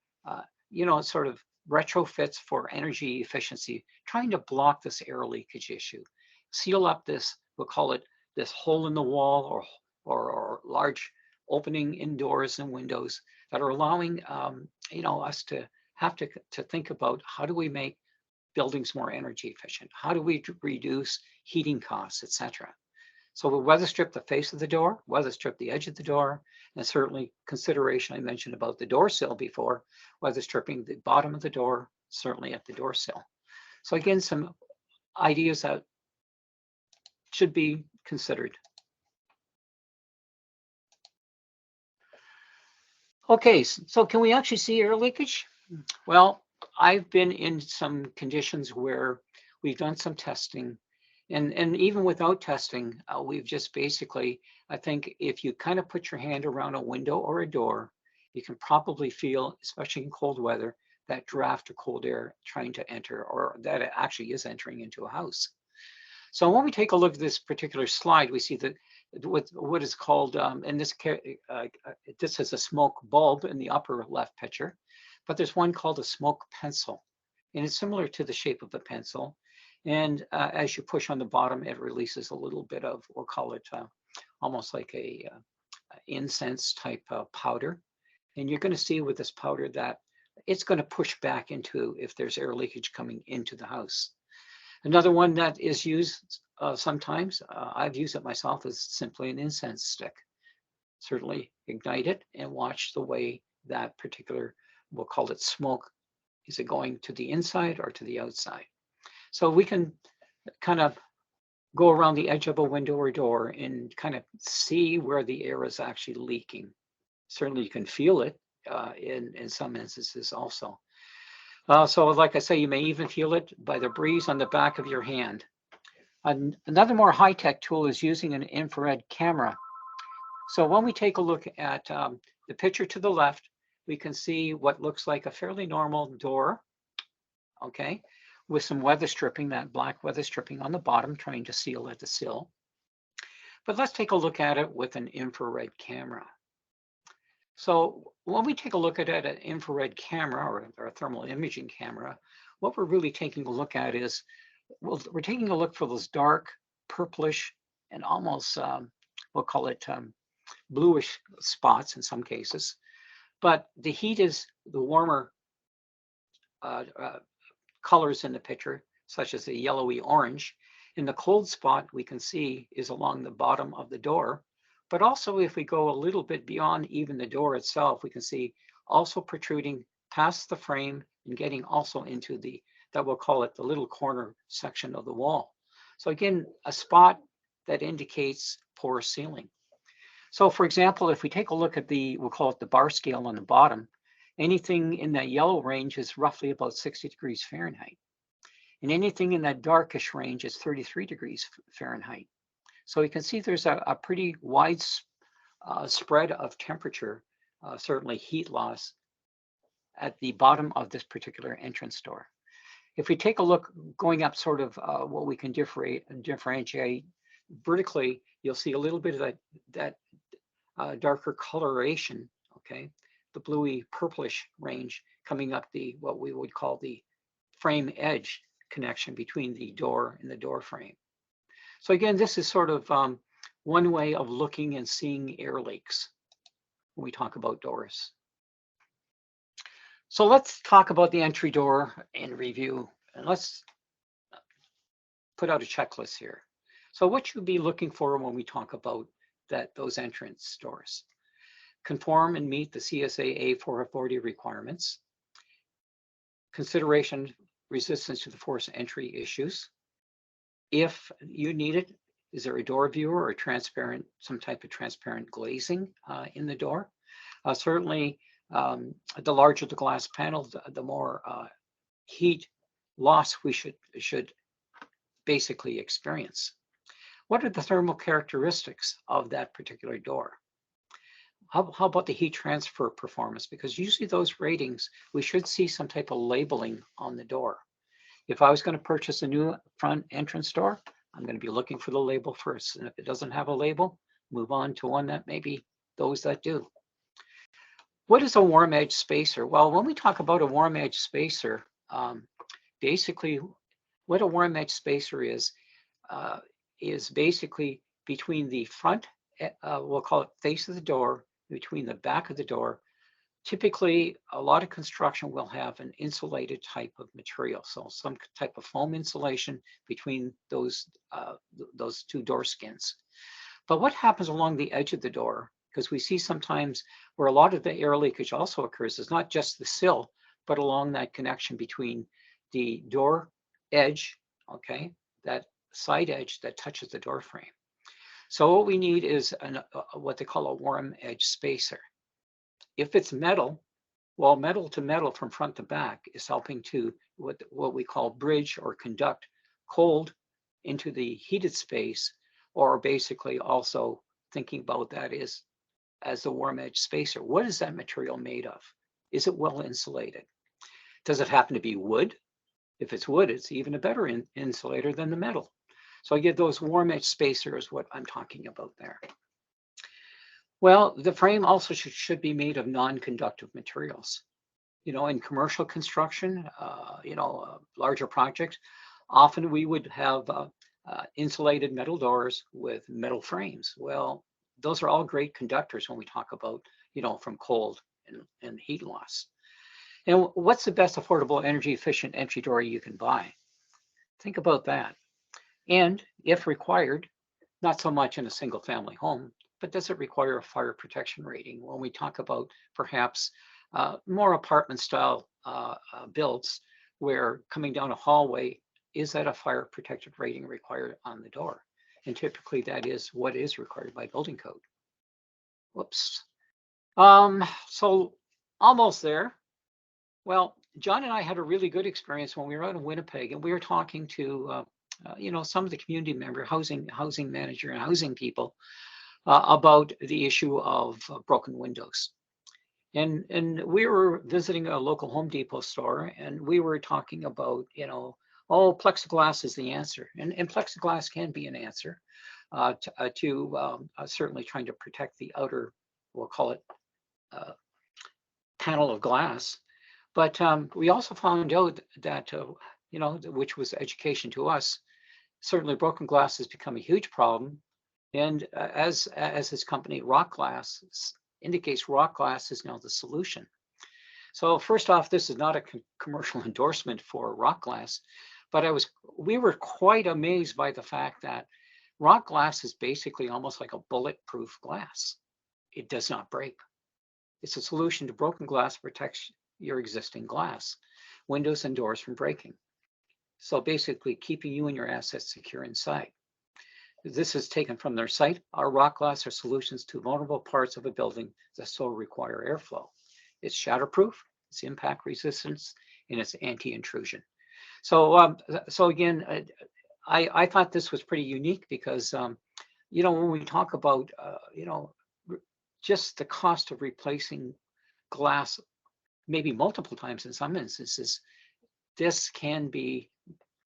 sort of retrofits for energy efficiency, trying to block this air leakage issue, seal up this, we'll call it this hole in the wall or large opening indoors and windows that are allowing us to have to think about how do we make buildings more energy efficient? How do we reduce heating costs, etc.? So we'll weather strip the face of the door, weather strip the edge of the door, and certainly consideration I mentioned about the door sill before, weather stripping the bottom of the door, certainly at the door sill. So again, some ideas that should be considered. Okay, so can we actually see air leakage? Well, I've been in some conditions where we've done some testing, and even without testing, we've just basically, I think if you kind of put your hand around a window or a door, you can probably feel, especially in cold weather, that draft of cold air trying to enter, or that it actually is entering into a house. So when we take a look at this particular slide, we see that what is called, and this is a smoke bulb in the upper left picture, but there's one called a smoke pencil, and it's similar to the shape of a pencil. And as you push on the bottom, it releases a little bit of, we'll call it almost like a incense type powder. And you're going to see with this powder that it's going to push back into if there's air leakage coming into the house. Another one that is used sometimes, I've used it myself, is simply an incense stick. Certainly ignite it and watch the way that particular, we'll call it smoke, is it going to the inside or to the outside? So we can kind of go around the edge of a window or door and kind of see where the air is actually leaking. Certainly you can feel it in some instances also. So like I say, you may even feel it by the breeze on the back of your hand. Another more high-tech tool is using an infrared camera. So when we take a look at the picture to the left, we can see what looks like a fairly normal door, okay, with some weather stripping, that black weather stripping on the bottom, trying to seal at the sill. But let's take a look at it with an infrared camera. So when we take a look at an infrared camera or a thermal imaging camera, what we're really taking a look at is, well, we're taking a look for those dark, purplish, and almost, we'll call it bluish spots in some cases. But the heat is the warmer colors in the picture, such as the yellowy orange. And the cold spot we can see is along the bottom of the door. But also if we go a little bit beyond even the door itself, we can see also protruding past the frame and getting also into that we'll call it the little corner section of the wall. So again, a spot that indicates poor sealing. So for example, if we take a look at we'll call it the bar scale on the bottom, anything in that yellow range is roughly about 60 degrees Fahrenheit. And anything in that darkish range is 33 degrees Fahrenheit. So you can see there's a pretty wide spread of temperature, certainly heat loss, at the bottom of this particular entrance door. If we take a look going up sort of what we can differentiate vertically, you'll see a little bit of that darker coloration, okay? The bluey purplish range coming up what we would call the frame edge connection between the door and the door frame. So again, this is sort of one way of looking and seeing air leaks when we talk about doors. So let's talk about the entry door and review, and let's put out a checklist here. So what you'd be looking for when we talk about those entrance doors: conform and meet the CSA A440 requirements, consideration resistance to the forced entry issues. If you need it, is there a door viewer or some type of transparent glazing in the door? Certainly, the larger the glass panel, the more heat loss we should basically experience. What are the thermal characteristics of that particular door? How about the heat transfer performance? Because usually those ratings, we should see some type of labeling on the door. If I was going to purchase a new front entrance door, I'm going to be looking for the label first. And if it doesn't have a label, move on to one that maybe those that do. What is a warm edge spacer? Well, when we talk about a warm edge spacer, basically what a warm edge spacer is basically between the front, we'll call it face of the door, between the back of the door. Typically, a lot of construction will have an insulated type of material, so some type of foam insulation between those two door skins. But what happens along the edge of the door, because we see sometimes where a lot of the air leakage also occurs, is not just the sill, but along that connection between the door edge, okay, that side edge that touches the door frame. So what we need is what they call a warm edge spacer. If it's metal, well, metal to metal from front to back is helping to what we call bridge or conduct cold into the heated space, or basically also thinking about that is as the warm edge spacer. What is that material made of? Is it well insulated? Does it happen to be wood? If it's wood, it's even a better insulator than the metal. So I get those warm edge spacers, what I'm talking about there. Well, the frame also should be made of non-conductive materials. You know, in commercial construction, larger projects, often we would have insulated metal doors with metal frames. Well, those are all great conductors when we talk about, from cold and heat loss. And what's the best affordable, energy efficient entry door you can buy? Think about that. And if required, not so much in a single family home, but does it require a fire protection rating? When we talk about perhaps more apartment style builds where coming down a hallway, is that a fire protected rating required on the door? And typically that is what is required by building code. Whoops. So almost there. Well, John and I had a really good experience when we were out in Winnipeg, and we were talking to some of the community member, housing manager and housing people about the issue of broken windows. And we were visiting a local Home Depot store, and we were talking about, plexiglass is the answer. And plexiglass can be an answer to certainly trying to protect the outer, we'll call it panel of glass. But we also found out that, which was education to us, certainly broken glass has become a huge problem. And as this company, Rock Glass, indicates, Rock Glass is now the solution. So first off, this is not a commercial endorsement for Rock Glass, but we were quite amazed by the fact that Rock Glass is basically almost like a bulletproof glass. It does not break. It's a solution to broken glass, protects your existing glass, windows and doors from breaking. So basically keeping you and your assets secure inside. This is taken from their site. Our Rock Glass are solutions to vulnerable parts of a building that still require airflow. It's shatterproof, it's impact resistance, and it's anti-intrusion. So, again, I thought this was pretty unique because, when we talk about, just the cost of replacing glass, maybe multiple times in some instances, this can be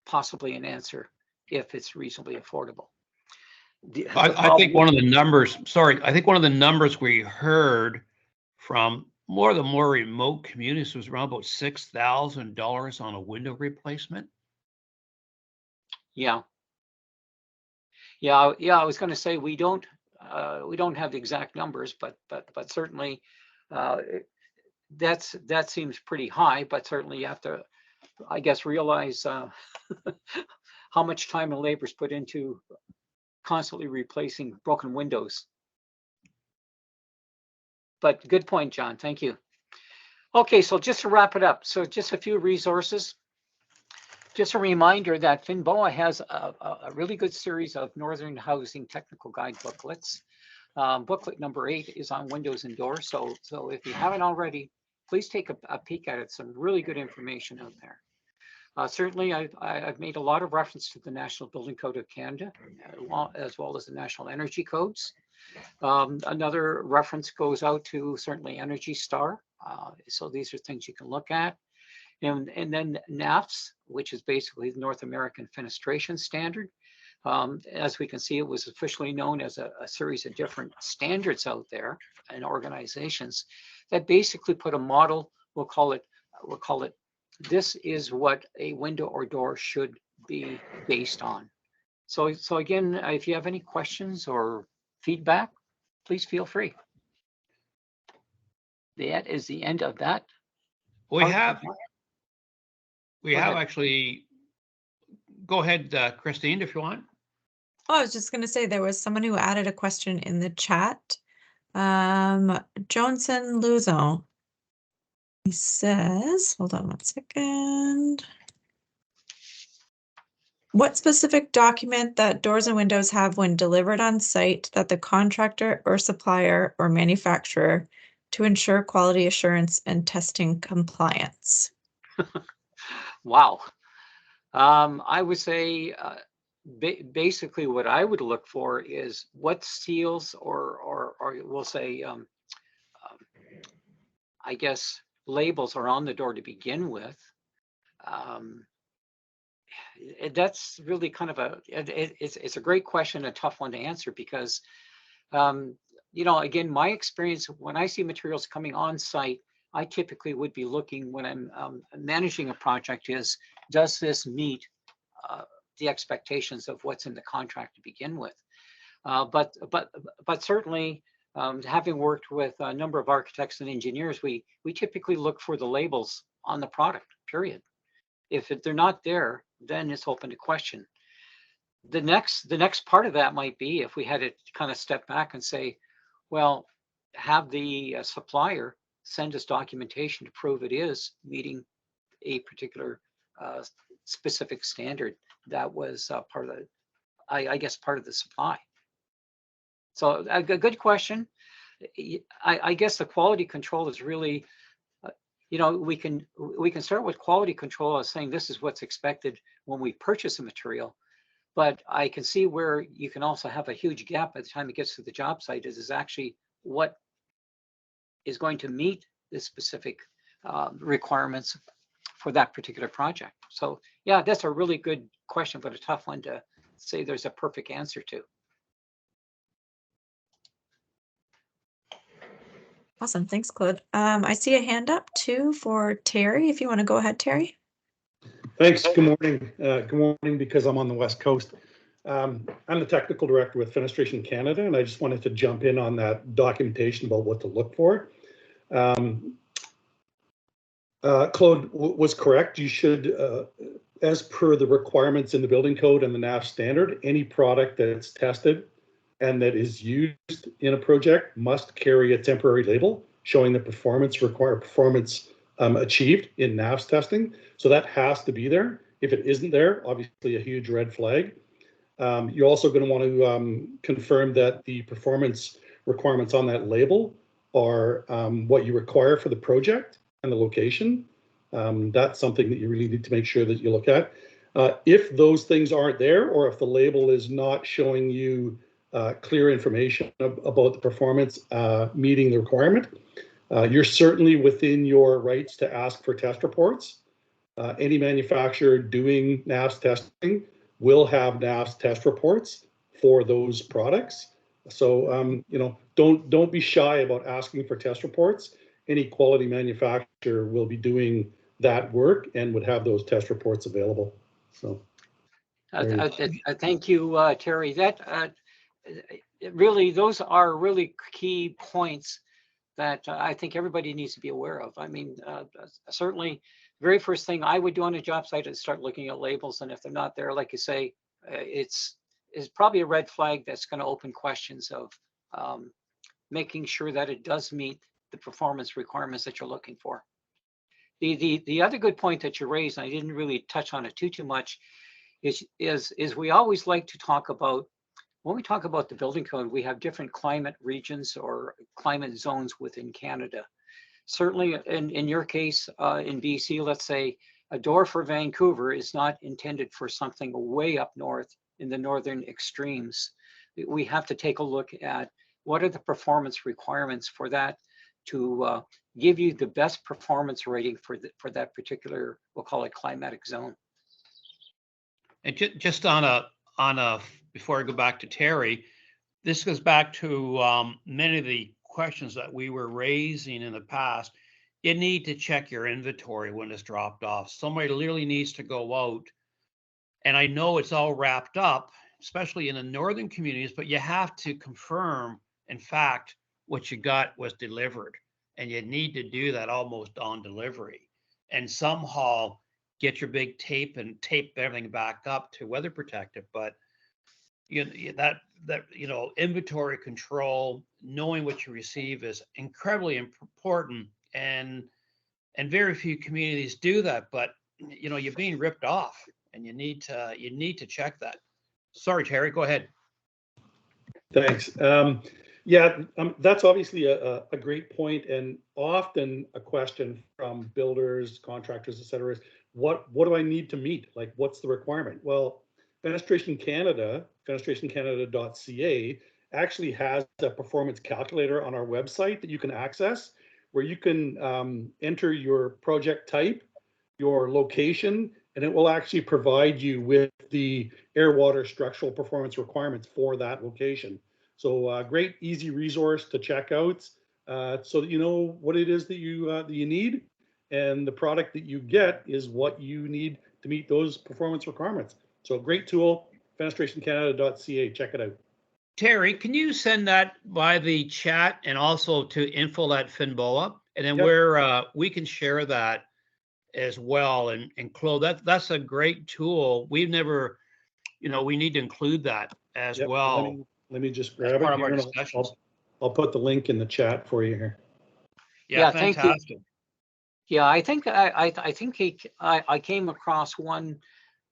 possibly an answer if it's reasonably affordable. I think one of the numbers we heard from the more remote communities was around about $6,000 on a window replacement. Yeah. I was going to say we don't have the exact numbers, but certainly that seems pretty high. But certainly you have to, I guess, realize how much time and labor is put into constantly replacing broken windows. But good point, John. Thank you. Okay, so just to wrap it up, so just a few resources. Just a reminder that FNNBOA has a really good series of Northern Housing Technical Guide booklets. Booklet number 8 is on windows and doors. So if you haven't already, please take a peek at it. Some really good information out there. Certainly, I've made a lot of reference to the National Building Code of Canada, as well as the National Energy Codes. Another reference goes out to certainly Energy Star. So these are things you can look at. And then NAFS, which is basically the North American Fenestration Standard. As we can see, it was officially known as a series of different standards out there and organizations that basically put a model, we'll call it, this is what a window or door should be based on. So again, if you have any questions or feedback, please feel free. That is the end of that. We have actually, go ahead, Christine, if you want. Oh, I was just going to say there was someone who added a question in the chat. Johnson Luzon. He says, hold on 1 second. What specific document that doors and windows have when delivered on site that the contractor or supplier or manufacturer to ensure quality assurance and testing compliance? Wow. I would say basically what I would look for is what seals or we'll say, I guess, labels are on the door to begin with. That's really kind of it's a great question, a tough one to answer because, you know, again, my experience when I see materials coming on site, I typically would be looking when I'm managing a project is, does this meet the expectations of what's in the contract to begin with? But certainly, having worked with a number of architects and engineers, we typically look for the labels on the product, period. If they're not there, then it's open to question. The next part of that might be if we had to kind of step back and say, well, have the supplier send us documentation to prove it is meeting a particular specific standard that was part of the, I guess, part of the supply. So a good question. I guess the quality control is really, you know, we can start with quality control as saying this is what's expected when we purchase a material, but I can see where you can also have a huge gap by the time it gets to the job site is actually what is going to meet the specific requirements for that particular project. So yeah, that's a really good question, but a tough one to say there's a perfect answer to. Awesome. Thanks, Claude. I see a hand up too for Terry. If you want to go ahead, Terry. Thanks. Good morning. Good morning, because I'm on the West Coast. I'm the technical director with Fenestration Canada, and I just wanted to jump in on that documentation about what to look for. Claude was correct. You should, as per the requirements in the building code and the NAF standard, any product that's tested and that is used in a project must carry a temporary label showing the performance achieved in NAFS testing. So that has to be there. If it isn't there, obviously a huge red flag. You're also going to want to confirm that the performance requirements on that label are what you require for the project and the location. That's something that you really need to make sure that you look at. If those things aren't there, or if the label is not showing you clear information about the performance meeting the requirement, you're certainly within your rights to ask for test reports. Any manufacturer doing NAFS testing will have NAFS test reports for those products. So you know, don't be shy about asking for test reports. Any quality manufacturer will be doing that work and would have those test reports available. So thank you, Terry. That really, those are really key points that I think everybody needs to be aware of. I mean, certainly, the very first thing I would do on a job site is start looking at labels, and if they're not there, like you say, it's probably a red flag that's going to open questions of making sure that it does meet the performance requirements that you're looking for. The other good point that you raised, and I didn't really touch on it too much, is we always like to talk about, when we talk about the building code, we have different climate regions or climate zones within Canada. Certainly in your case, in BC, let's say a door for Vancouver is not intended for something way up north in the northern extremes. We have to take a look at what are the performance requirements for that to give you the best performance rating for that particular, we'll call it climatic zone. And just on a before I go back to Terry, this goes back to many of the questions that we were raising in the past. You need to check your inventory when it's dropped off. Somebody literally needs to go out, and I know it's all wrapped up, especially in the northern communities, but you have to confirm, in fact, what you got was delivered, and you need to do that almost on delivery, and somehow get your big tape and tape everything back up to weather protective. But that you know, inventory control, knowing what you receive is incredibly important. And and very few communities do that. But you know, you're being ripped off, and you need to check that. Sorry, Terry, go ahead. Thanks. That's obviously a great point, and often a question from builders, contractors, et cetera, is what do I need to meet? Like, what's the requirement? Well, Fenestration Canada, fenestrationcanada.ca, actually has a performance calculator on our website that you can access, where you can enter your project type, your location, and it will actually provide you with the air, water, structural performance requirements for that location. So great, easy resource to check out, so that you know what it is that you need, and the product that you get is what you need to meet those performance requirements. So great tool, fenestrationcanada.ca. Check it out. Terry, can you send that by the chat and also to info@FNNBOA, and then Yep. we can share that as well. And Claude, that's a great tool. We've never, you know, we need to include that as Yep. well. Let me just as grab part it of our here, and discussions. I'll put the link in the chat for you here. Yeah, thank you. fantastic. Yeah, I think I came across one.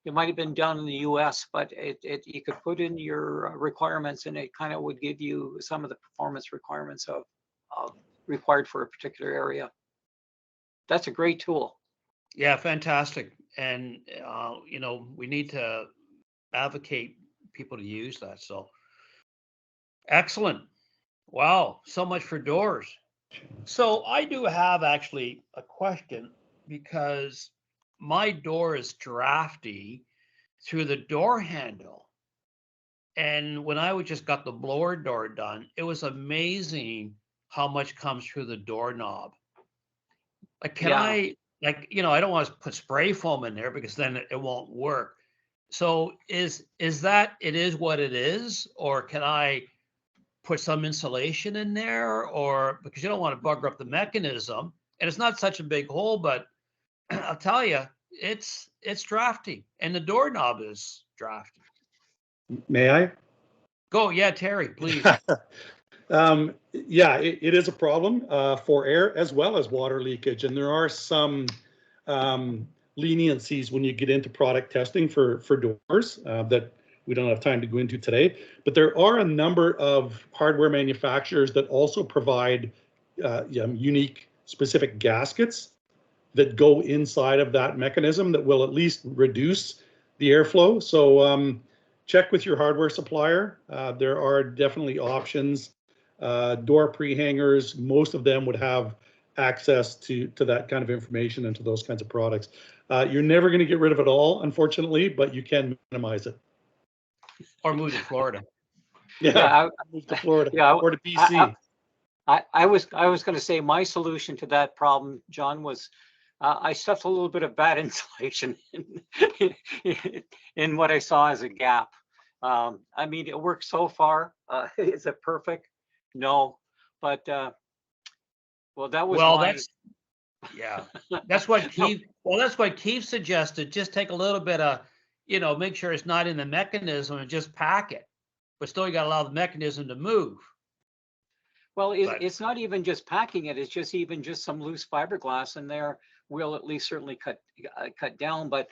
It might have been done in the US, but you could put in your requirements and it kind of would give you some of the performance requirements of required for a particular area. That's a great tool. Yeah, fantastic. And you know, we need to advocate people to use that. So excellent. Wow, so much for doors. So I do have actually a question, because my door is drafty through the door handle. And when I just got the blower door done, it was amazing how much comes through the doorknob. Like, can I, like, you know, I don't want to put spray foam in there because then it won't work. So is that, it is what it is, or can I put some insulation in there, or because you don't want to bugger up the mechanism, and it's not such a big hole, but I'll tell you, it's drafty, and the doorknob is drafty. May I? Go, yeah, Terry, please. Yeah, it is a problem for air as well as water leakage, and there are some leniencies when you get into product testing for doors that we don't have time to go into today. But there are a number of hardware manufacturers that also provide unique, specific gaskets that go inside of that mechanism that will at least reduce the airflow. So check with your hardware supplier. There are definitely options. Door pre-hangers, most of them would have access to that kind of information and to those kinds of products. You're never going to get rid of it all, unfortunately, but you can minimize it. Or move to Florida. Yeah, move to Florida, yeah, or to BC. I was going to say my solution to that problem, John, was I stuffed a little bit of bad insulation in what I saw as a gap. I mean, it worked so far. Is it perfect? No, but well, that was that's what Keith. Well, that's what Keith suggested. Just take a little bit of, you know, make sure it's not in the mechanism and just pack it, but still you got to allow the mechanism to move. Well, it's not even just packing it. It's just even just some loose fiberglass in there will at least certainly cut down. But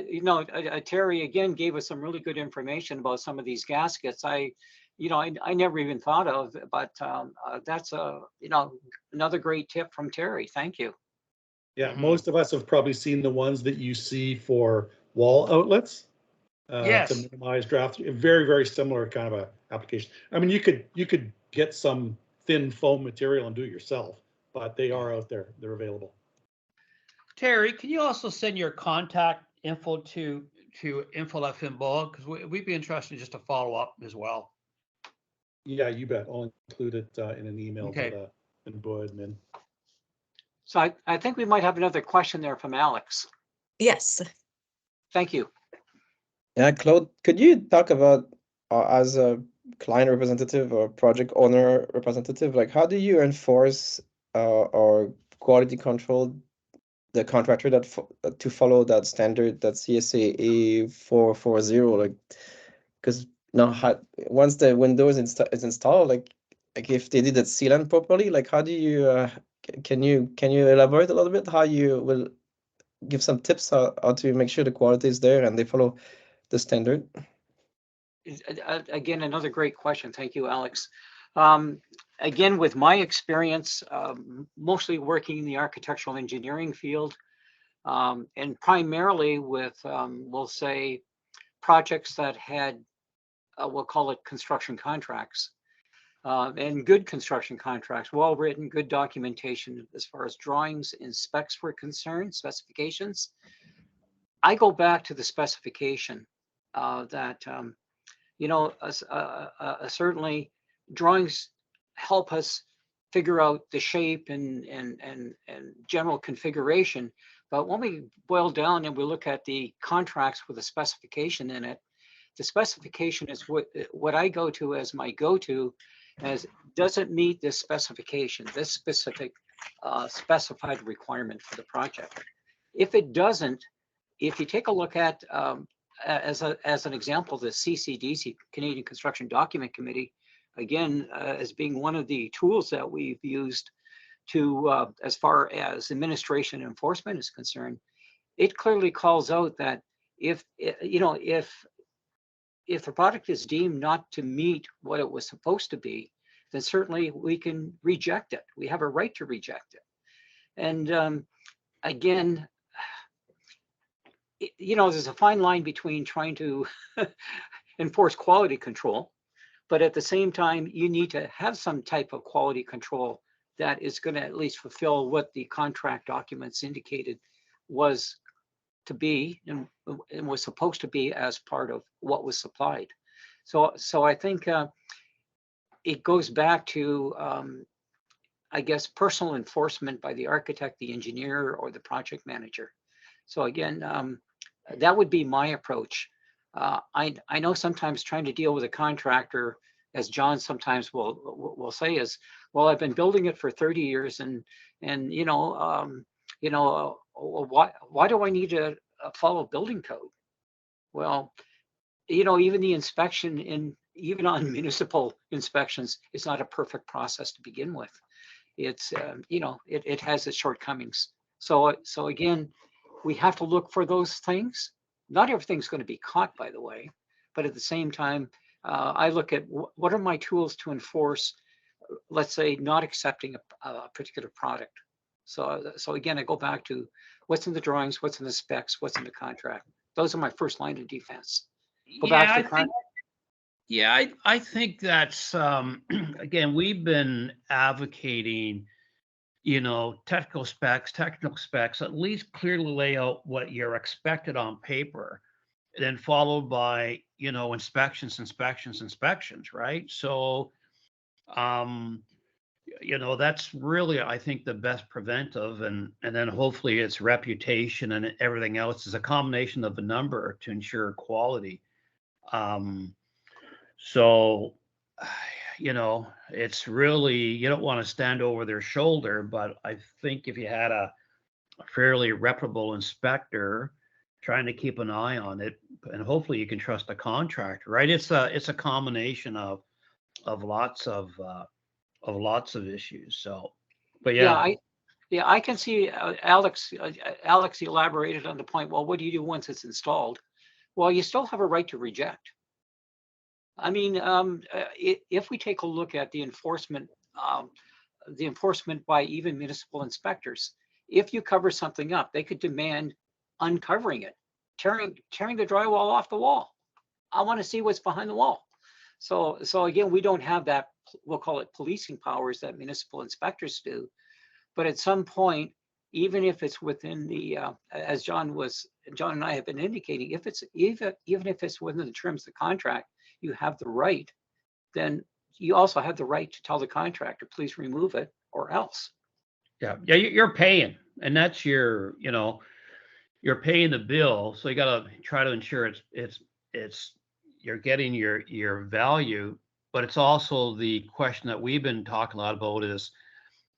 you know, Terry again gave us some really good information about some of these gaskets. I never even thought of, but that's you know, another great tip from Terry. Thank you. Yeah, most of us have probably seen the ones that you see for wall outlets to minimize draft. Very, very similar kind of a application. I mean, you could get some thin foam material and do it yourself, but they are out there. They're available. Terry, can you also send your contact info to info@FNNBOA, because we'd be interested just to follow up as well. Yeah, you bet. I'll include it in an email to the FNNBOA admin. So I think we might have another question there from Alex. Yes. Thank you. Yeah, Claude, could you talk about as a client representative or project owner representative, like how do you enforce or quality control the contractor that to follow that standard, that CSA A440, like, because now once the Windows is installed, like if they did that sealant properly, like how do you Can you elaborate a little bit how you will give some tips how to make sure the quality is there and they follow the standard? Again, another great question. Thank you, Alex. Again, with my experience, mostly working in the architectural engineering field, and primarily with, we'll say, projects that had, we'll call it construction contracts, and good construction contracts, well-written, good documentation as far as drawings and specs were concerned, specifications. I go back to the specification that, you know, certainly drawings help us figure out the shape and general configuration. But when we boil down and we look at the contracts with a specification in it, the specification is what I go to as my go-to, as does it meet this specification, this specific specified requirement for the project. If it doesn't, if you take a look at, as an example, the CCDC, Canadian Construction Document Committee, again, as being one of the tools that we've used to, as far as administration and enforcement is concerned, it clearly calls out that if, you know, if the product is deemed not to meet what it was supposed to be, then certainly we can reject it. We have a right to reject it. And again, you know, there's a fine line between trying to enforce quality control, but at the same time, you need to have some type of quality control that is going to at least fulfill what the contract documents indicated was to be and was supposed to be as part of what was supplied. So I think it goes back to, I guess, personal enforcement by the architect, the engineer, or the project manager. So again, that would be my approach. I know sometimes trying to deal with a contractor, as John sometimes will say, is, well, I've been building it for 30 years, and you know, why do I need to follow building code? Well, you know, even the inspection even on municipal inspections is not a perfect process to begin with. It's you know, it has its shortcomings. So again, we have to look for those things. Not everything's going to be caught, by the way, but at the same time, I look at what are my tools to enforce, let's say, not accepting a particular product. So again, I go back to what's in the drawings, what's in the specs, what's in the contract. Those are my first line of defense. Go back to the contract. Yeah, I think that's, again, we've been advocating, you know, technical specs, at least clearly lay out what you're expected on paper, then followed by, you know, inspections, right? So, you know, that's really, I think, the best preventive, and then hopefully its reputation and everything else is a combination of a number to ensure quality. So, you know, it's really, you don't want to stand over their shoulder, but I think if you had a fairly reputable inspector trying to keep an eye on it, and hopefully you can trust the contractor, right? It's a combination of lots of issues. So, but yeah. Yeah, I can see Alex elaborated on the point. Well, what do you do once it's installed? Well, you still have a right to reject. I mean, if we take a look at the enforcement by even municipal inspectors, if you cover something up, they could demand uncovering it, tearing the drywall off the wall. I want to see what's behind the wall. So again, we don't have that, we'll call it policing powers that municipal inspectors do. But at some point, even if it's within the, as John and I have been indicating, if it's even if it's within the terms of the contract, you have the right, then you also have the right to tell the contractor, please remove it or else. Yeah, you're paying, and that's your, you know, you're paying the bill, so you got to try to ensure it's you're getting your value. But it's also the question that we've been talking a lot about is,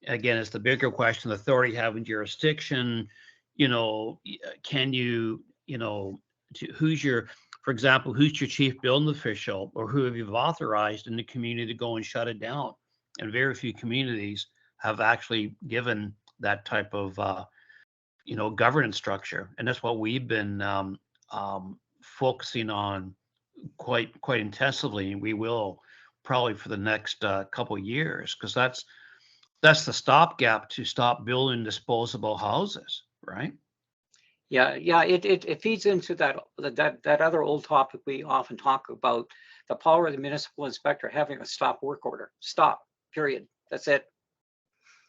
again, it's the bigger question: authority having jurisdiction. You know, can you, you know, for example, who's your chief building official, or who have you authorized in the community to go and shut it down? And very few communities have actually given that type of governance structure, and that's what we've been focusing on quite intensively. We will probably for the next couple of years, because that's the stopgap to stop building disposable houses, right? Yeah, it feeds into that other old topic we often talk about, the power of the municipal inspector having a stop work order. Stop, period. That's it.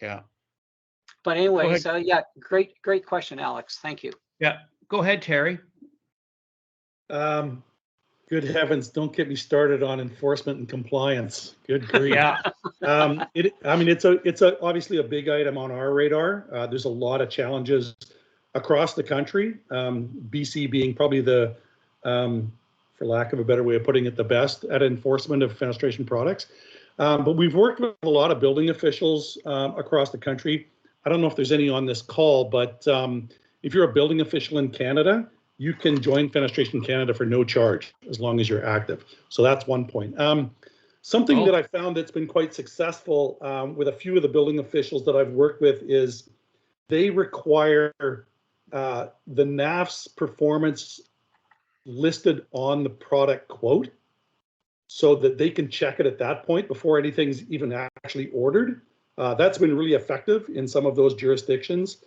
Yeah. But anyway, so yeah, great question, Alex. Thank you. Yeah, go ahead, Terry. Good heavens, don't get me started on enforcement and compliance. Good grief. Yeah. It's obviously a big item on our radar. There's a lot of challenges across the country. BC being probably the, for lack of a better way of putting it, the best at enforcement of fenestration products. But we've worked with a lot of building officials across the country. I don't know if there's any on this call, but if you're a building official in Canada, you can join Fenestration Canada for no charge as long as you're active. So that's one point. Something that I found that's been quite successful with a few of the building officials that I've worked with is they require the NAF's performance listed on the product quote so that they can check it at that point before anything's even actually ordered. That's been really effective in some of those jurisdictions.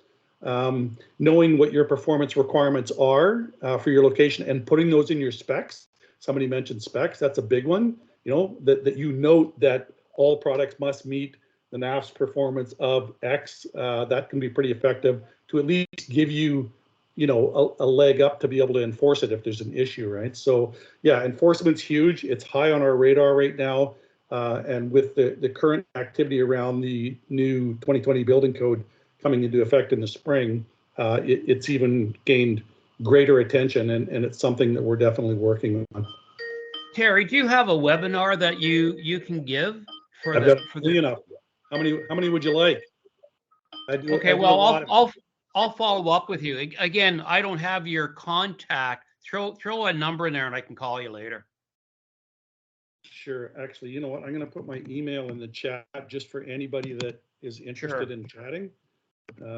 Knowing what your performance requirements are for your location and putting those in your specs. Somebody mentioned specs, that's a big one. That you note that all products must meet the NAF's performance of X. That can be pretty effective to at least give you, a leg up to be able to enforce it if there's an issue, right? So yeah, enforcement's huge. It's high on our radar right now. And with the current activity around the new 2020 building code coming into effect in the spring, it's even gained greater attention, and it's something that we're definitely working on. Terry, do you have a webinar that you can give for I've the got plenty enough. How many would you like? Okay, well, I'll follow up with you. Again, I don't have your contact. Throw a number in there and I can call you later. Sure. Actually, you know what? I'm going to put my email in the chat just for anybody that is interested in chatting.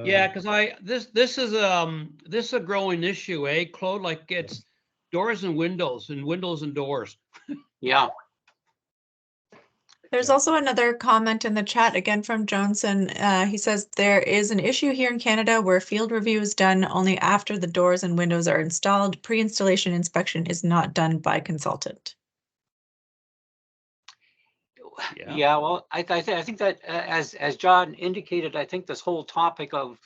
Yeah, because this is a growing issue, Claude? Like it's doors and windows and doors. Yeah. There's also another comment in the chat again from Johnson. He says there is an issue here in Canada where field review is done only after the doors and windows are installed. Pre-installation inspection is not done by consultant. Yeah, well, I think that as John indicated, I think this whole topic of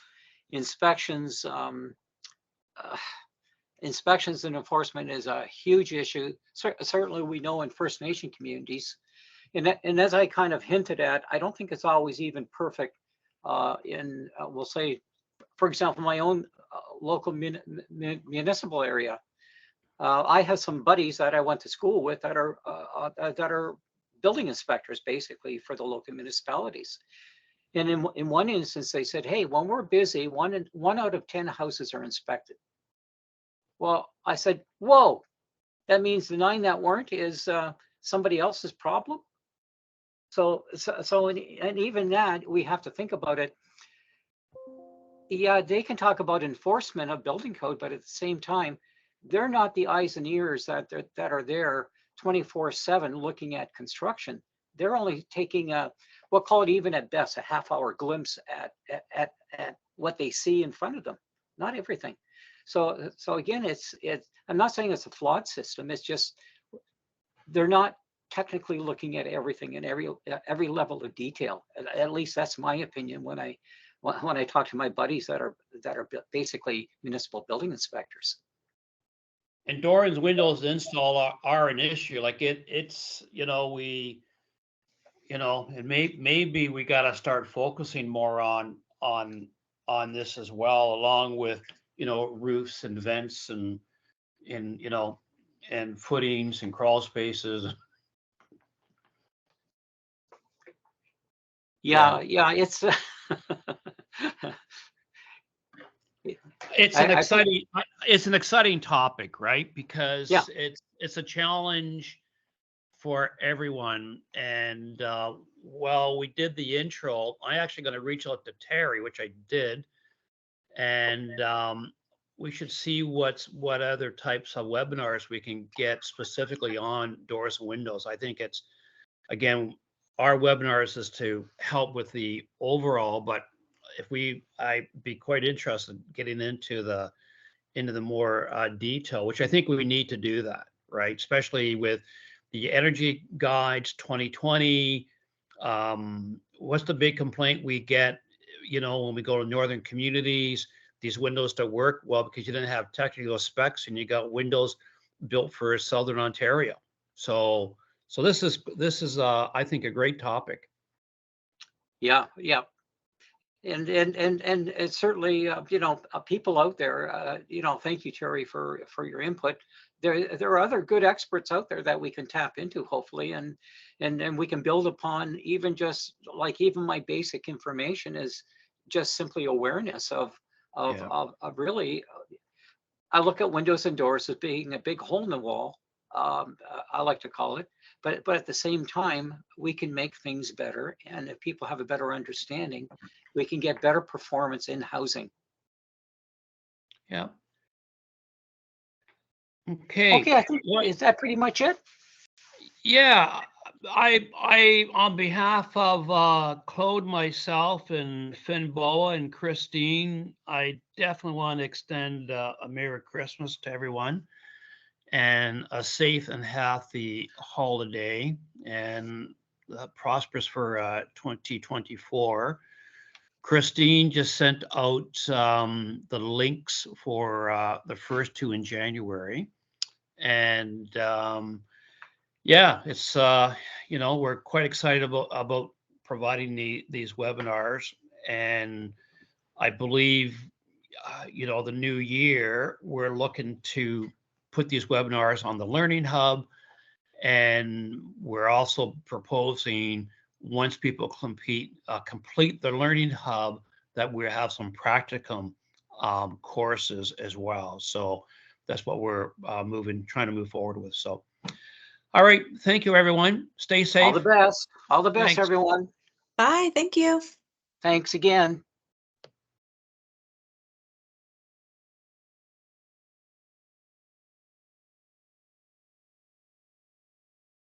inspections, inspections and enforcement is a huge issue. Certainly, we know in First Nation communities, and as I kind of hinted at, I don't think it's always even perfect. We'll say, for example, my own local municipal area. I have some buddies that I went to school with that are building inspectors basically for the local municipalities. And in one instance, they said, hey, when we're busy, one out of 10 houses are inspected. Well, I said, whoa, that means the 9 that weren't is somebody else's problem. So and even that, we have to think about it. Yeah, they can talk about enforcement of building code, but at the same time, they're not the eyes and ears that are there 24/7 looking at construction. They're only taking we'll call it even at best a half-hour glimpse at what they see in front of them, not everything. So again, it's I'm not saying it's a flawed system. It's just they're not technically looking at everything in every level of detail. At least that's my opinion when I talk to my buddies that are basically municipal building inspectors. And doors and windows install are an issue. Like it's and maybe we got to start focusing more on this as well, along with roofs and vents and footings and crawl spaces. Yeah, it's it's an exciting topic, right? Because yeah. it's a challenge for everyone. And well, we did the intro. I actually going to reach out to Terry, which I did, and we should see what other types of webinars we can get specifically on doors and windows. I think it's, again, our webinars is to help with the overall, but if I'd be quite interested in getting into the more detail, which I think we need to do that, right? Especially with the energy guides 2020. What's the big complaint we get, when we go to northern communities, these windows to work? Well, because you didn't have technical specs and you got windows built for Southern Ontario. So this is I think a great topic. Yeah, yeah. And it's certainly, people out there, thank you, Terry, for your input. There are other good experts out there that we can tap into, hopefully, and we can build upon. Even just like, even my basic information is just simply awareness of really, I look at windows and doors as being a big hole in the wall. I like to call it, but at the same time, we can make things better. And if people have a better understanding, we can get better performance in housing. Yeah. Okay. Okay, I think, is that pretty much it? Yeah, I on behalf of Claude, myself, and FNNBOA and Christine, I definitely want to extend a Merry Christmas to everyone and a safe and healthy holiday, and prosperous for 2024. Christine just sent out the links for the first two in January, and yeah, it's we're quite excited about providing these webinars, and I believe the new year we're looking to put these webinars on the Learning Hub, and we're also proposing, once people complete the Learning Hub, that we have some practicum courses as well. So that's what we're trying to move forward with. So, all right, thank you, everyone. Stay safe. All the best. All the best, Thanks. everyone. Bye, thank you. Thanks again.